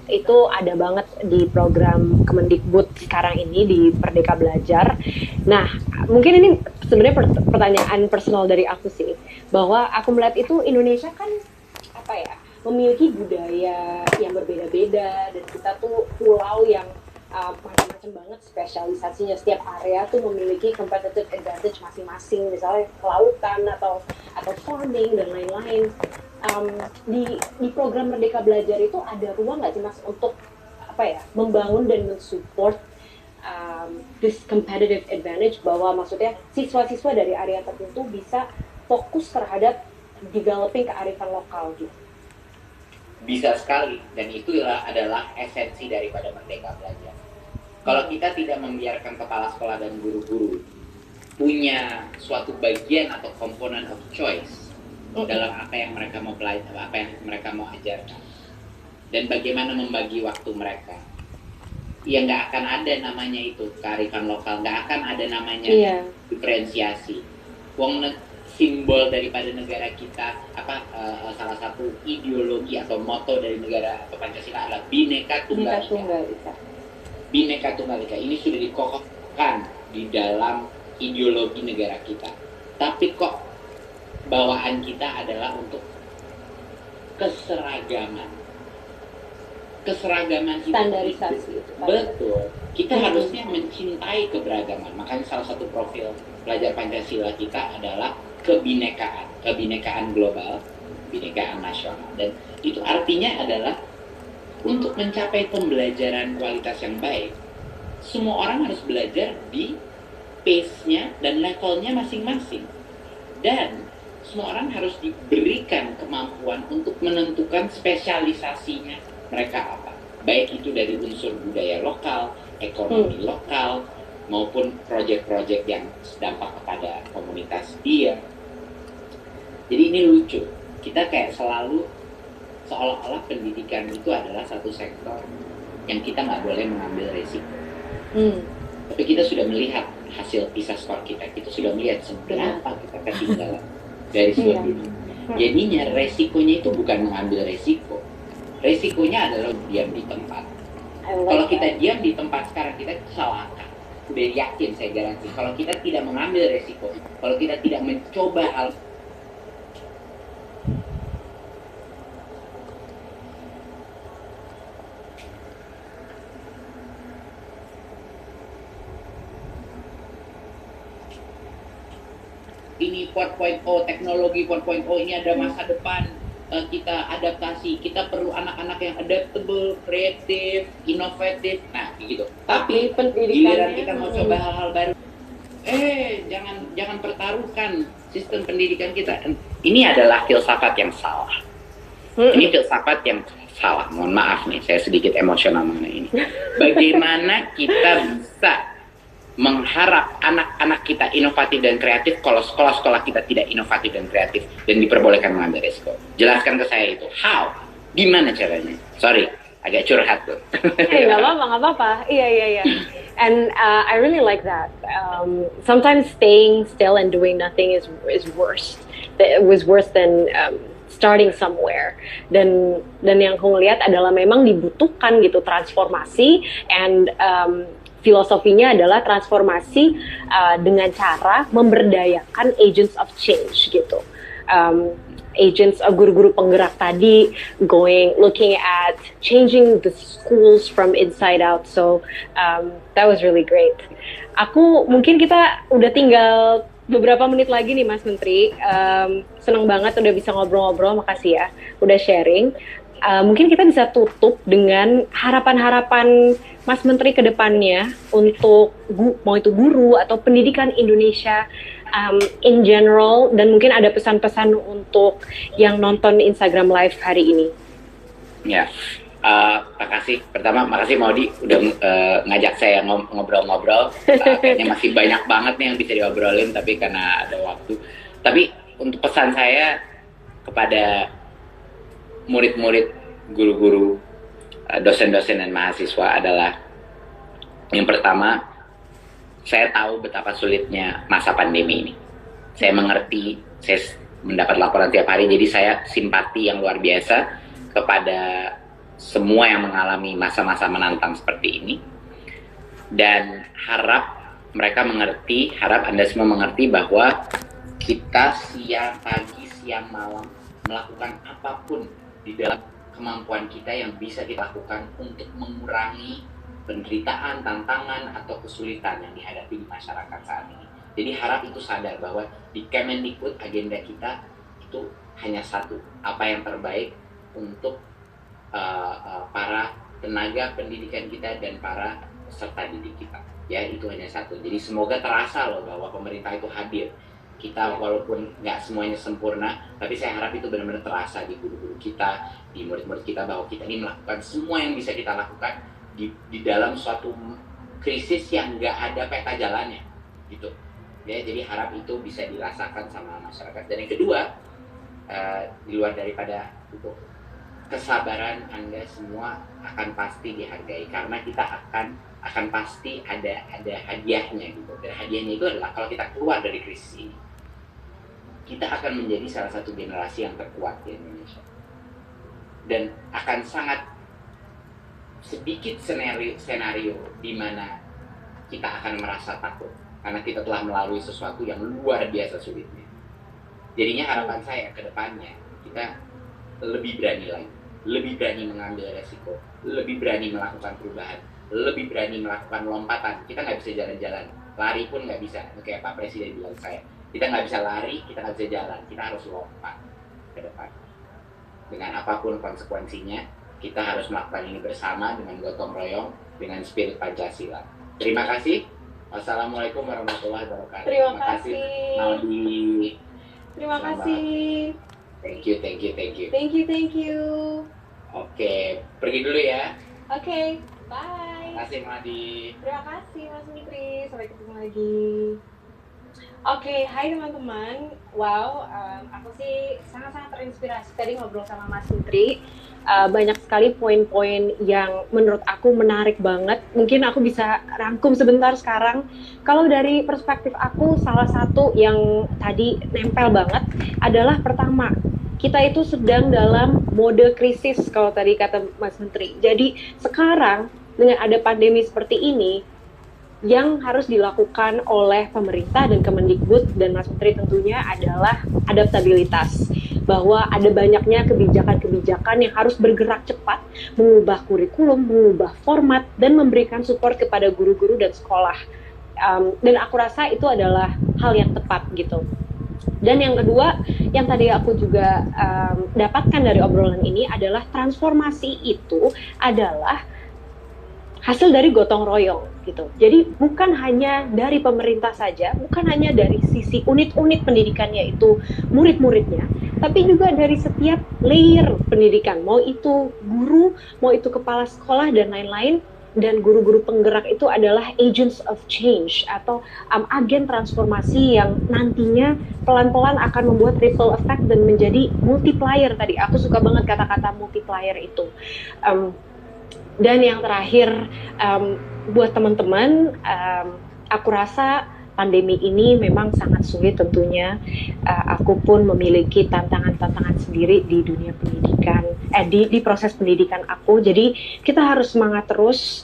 S1: itu ada banget di program Kemendikbud sekarang ini di Merdeka Belajar. Nah, mungkin ini sebenarnya pertanyaan personal dari aku sih, bahwa aku melihat itu Indonesia kan apa ya, memiliki budaya yang berbeda-beda dan kita tuh pulau yang macam-macam banget spesialisasinya. Setiap area tuh memiliki competitive advantage masing-masing, misalnya kelautan atau farming dan lain-lain. Di program Merdeka Belajar itu ada ruang nggak sih Mas untuk apa ya, membangun dan mensupport this competitive advantage, bahwa maksudnya siswa-siswa dari area tertentu bisa fokus terhadap developing kearifan lokal gitu.
S2: Bisa sekali, dan itulah adalah esensi daripada Merdeka Belajar. Kalau kita tidak membiarkan kepala sekolah dan guru-guru punya suatu bagian atau komponen of choice dalam apa yang mereka mau pelajari, apa yang mereka mau ajarkan, dan bagaimana membagi waktu mereka, ya nggak akan ada namanya itu kearifan lokal, nggak akan ada namanya diferensiasi. Simbol daripada negara kita, salah satu ideologi atau moto dari negara atau Pancasila adalah Bhinneka Tunggal Ika. Bhinneka Tunggal Ika ini sudah dikokohkan di dalam ideologi negara kita. Tapi kok bawaan kita adalah untuk keseragaman. Keseragaman itu
S1: standarisasi.
S2: Betul. Kita harusnya mencintai keberagaman. Makanya salah satu profil pelajar Pancasila kita adalah kebinekaan global, kebinekaan nasional. Dan itu artinya adalah untuk mencapai pembelajaran kualitas yang baik, semua orang harus belajar di pace-nya dan levelnya masing-masing. Dan semua orang harus diberikan kemampuan untuk menentukan spesialisasinya mereka apa. Baik itu dari unsur budaya lokal, ekonomi lokal, maupun proyek-proyek yang dampak kepada komunitas dia. Jadi ini lucu, kita kayak selalu seolah-olah pendidikan itu adalah satu sektor yang kita nggak boleh mengambil resiko. Tapi kita sudah melihat hasil PISA skor kita sudah melihat seberapa kita ketinggalan dari seluruh dunia. Jadinya resikonya itu bukan mengambil resiko, resikonya adalah diam di tempat. Kalau kita diam di tempat sekarang, kita kesalahan. Udah yakin, saya garansi, kalau kita tidak mengambil resiko, kalau kita tidak mencoba hal ini 4.0, teknologi 4.0 ini ada masa depan, kita adaptasi, kita perlu anak-anak yang adaptable, kreatif, inovatif, nah gitu. Tapi giliran kita mau coba hal-hal baru, jangan pertaruhkan sistem pendidikan kita. Ini adalah filsafat yang salah. Ini filsafat yang salah. Mohon maaf nih, saya sedikit emosional mengenai ini. Bagaimana kita bisa mengharap anak-anak kita inovatif dan kreatif kalau sekolah-sekolah kita tidak inovatif dan kreatif dan diperbolehkan mengambil resiko? Jelaskan ke saya itu. How? Gimana caranya? Sorry, agak curhat tuh.
S1: Nggak apa-apa. Iya. And I really like that. Sometimes staying still and doing nothing is worse. It was worse than starting somewhere. Dan yang aku ngelihat adalah memang dibutuhkan gitu transformasi, and filosofinya adalah transformasi dengan cara memberdayakan agents of change gitu. Agents, guru-guru penggerak tadi looking at changing the schools from inside out. So that was really great. Mungkin kita udah tinggal beberapa menit lagi nih Mas Menteri. Seneng banget udah bisa ngobrol-ngobrol, makasih ya udah sharing. Mungkin kita bisa tutup dengan harapan-harapan Mas Menteri ke depannya untuk mau itu guru atau pendidikan Indonesia in general, dan mungkin ada pesan-pesan untuk yang nonton Instagram Live hari ini.
S2: Ya, makasih. Pertama, makasih Maudi udah ngajak saya ngobrol-ngobrol. Kayaknya masih banyak banget nih yang bisa diobrolin, tapi karena ada waktu. Tapi untuk pesan saya kepada murid-murid, guru-guru, dosen-dosen dan mahasiswa adalah, yang pertama, saya tahu betapa sulitnya masa pandemi ini. saya mengerti, saya mendapat laporan tiap hari, jadi saya simpati yang luar biasa kepada semua yang mengalami masa-masa menantang seperti ini. Dan harap mereka mengerti, harap Anda semua mengerti bahwa kita siang pagi, siang malam melakukan apapun di dalam kemampuan kita yang bisa kita lakukan untuk mengurangi penderitaan, tantangan, atau kesulitan yang dihadapi di masyarakat saat ini. Jadi harap itu sadar bahwa di Kemendikbud agenda kita itu hanya satu, apa yang terbaik untuk para tenaga pendidikan kita dan para peserta didik kita. Ya, itu hanya satu. Jadi semoga terasa loh bahwa pemerintah itu hadir. Kita walaupun nggak semuanya sempurna, tapi saya harap itu benar-benar terasa di guru-guru kita, di murid-murid kita, bahwa kita ini melakukan semua yang bisa kita lakukan di dalam suatu krisis yang nggak ada peta jalannya, gitu. Ya, jadi harap itu bisa dirasakan sama masyarakat. Dan yang kedua, di luar daripada itu, kesabaran Anda semua akan pasti dihargai, karena kita akan pasti ada hadiahnya gitu. Dan hadiahnya itu adalah kalau kita keluar dari krisis ini, kita akan menjadi salah satu generasi yang terkuat di Indonesia. Dan akan sangat sedikit senario di mana kita akan merasa takut karena kita telah melalui sesuatu yang luar biasa sulitnya. Jadinya harapan saya ke depannya, kita lebih berani lagi, lebih berani mengambil resiko, lebih berani melakukan perubahan, lebih berani melakukan lompatan. Kita nggak bisa jalan-jalan, lari pun nggak bisa. Kayak Pak Presiden bilang saya, kita nggak bisa lari, kita nggak bisa jalan, kita harus lompat ke depan. Dengan apapun konsekuensinya, kita harus melakukan ini bersama dengan gotong royong, dengan spirit Pancasila. Terima kasih. Wassalamualaikum warahmatullahi wabarakatuh.
S1: Terima kasih.
S2: Naudi.
S1: Terima kasih.
S2: Thank you.
S1: Thank you.
S2: Oke, pergi dulu ya.
S1: Oke, bye.
S2: Terima kasih, Madi.
S1: Terima kasih, Mas Menteri. Sampai ketemu lagi. Oke, hai teman-teman. Wow, aku sih sangat-sangat terinspirasi tadi ngobrol sama Mas Menteri. Banyak sekali poin-poin yang menurut aku menarik banget. Mungkin aku bisa rangkum sebentar sekarang. Kalau dari perspektif aku, salah satu yang tadi nempel banget adalah pertama, kita itu sedang dalam mode krisis kalau tadi kata Mas Menteri. Jadi sekarang dengan ada pandemi seperti ini, yang harus dilakukan oleh pemerintah dan Kemendikbud dan Mas Menteri tentunya adalah adaptabilitas, bahwa ada banyaknya kebijakan-kebijakan yang harus bergerak cepat, mengubah kurikulum, mengubah format, dan memberikan support kepada guru-guru dan sekolah. Dan aku rasa itu adalah hal yang tepat gitu. Dan yang kedua, yang tadi aku juga dapatkan dari obrolan ini adalah transformasi itu adalah hasil dari gotong royong gitu. Jadi bukan hanya dari pemerintah saja, bukan hanya dari sisi unit-unit pendidikan yaitu murid-muridnya, tapi juga dari setiap layer pendidikan, mau itu guru, mau itu kepala sekolah dan lain-lain. Dan guru-guru penggerak itu adalah agents of change atau agen transformasi yang nantinya pelan-pelan akan membuat ripple effect dan menjadi multiplier. Tadi aku suka banget kata-kata multiplier itu. Dan yang terakhir, buat teman-teman, aku rasa pandemi ini memang sangat sulit tentunya. Aku pun memiliki tantangan-tantangan sendiri di dunia pendidikan, di proses pendidikan aku. Jadi kita harus semangat terus,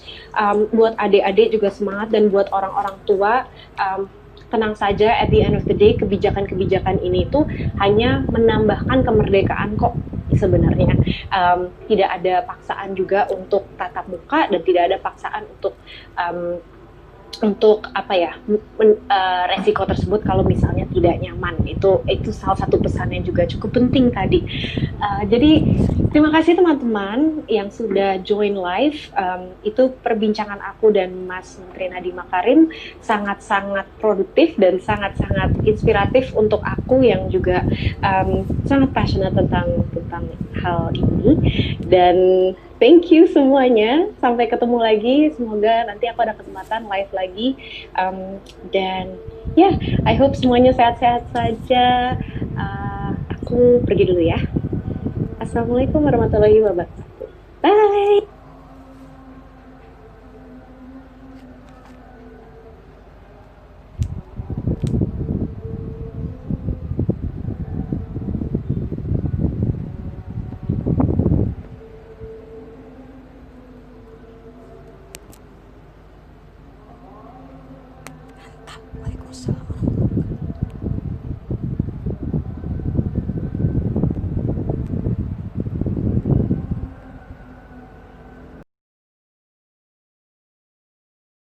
S1: buat adik-adik juga semangat, dan buat orang-orang tua, tenang saja, at the end of the day, kebijakan-kebijakan ini tuh hanya menambahkan kemerdekaan kok sebenarnya. Tidak ada paksaan juga untuk tatap muka, dan tidak ada paksaan untuk apa ya, resiko tersebut kalau misalnya tidak nyaman. Itu salah satu pesan yang juga cukup penting tadi. Jadi terima kasih teman-teman yang sudah join live. Itu perbincangan aku dan Mas Menteri Nadiem Makarim sangat-sangat produktif dan sangat-sangat inspiratif untuk aku yang juga sangat passionate tentang hal ini. Dan thank you semuanya. Sampai ketemu lagi. Semoga nanti aku ada kesempatan live lagi. Dan ya, I hope semuanya sehat-sehat saja. Aku pergi dulu ya. Assalamualaikum warahmatullahi wabarakatuh. Bye.
S3: Waalaikumsalam.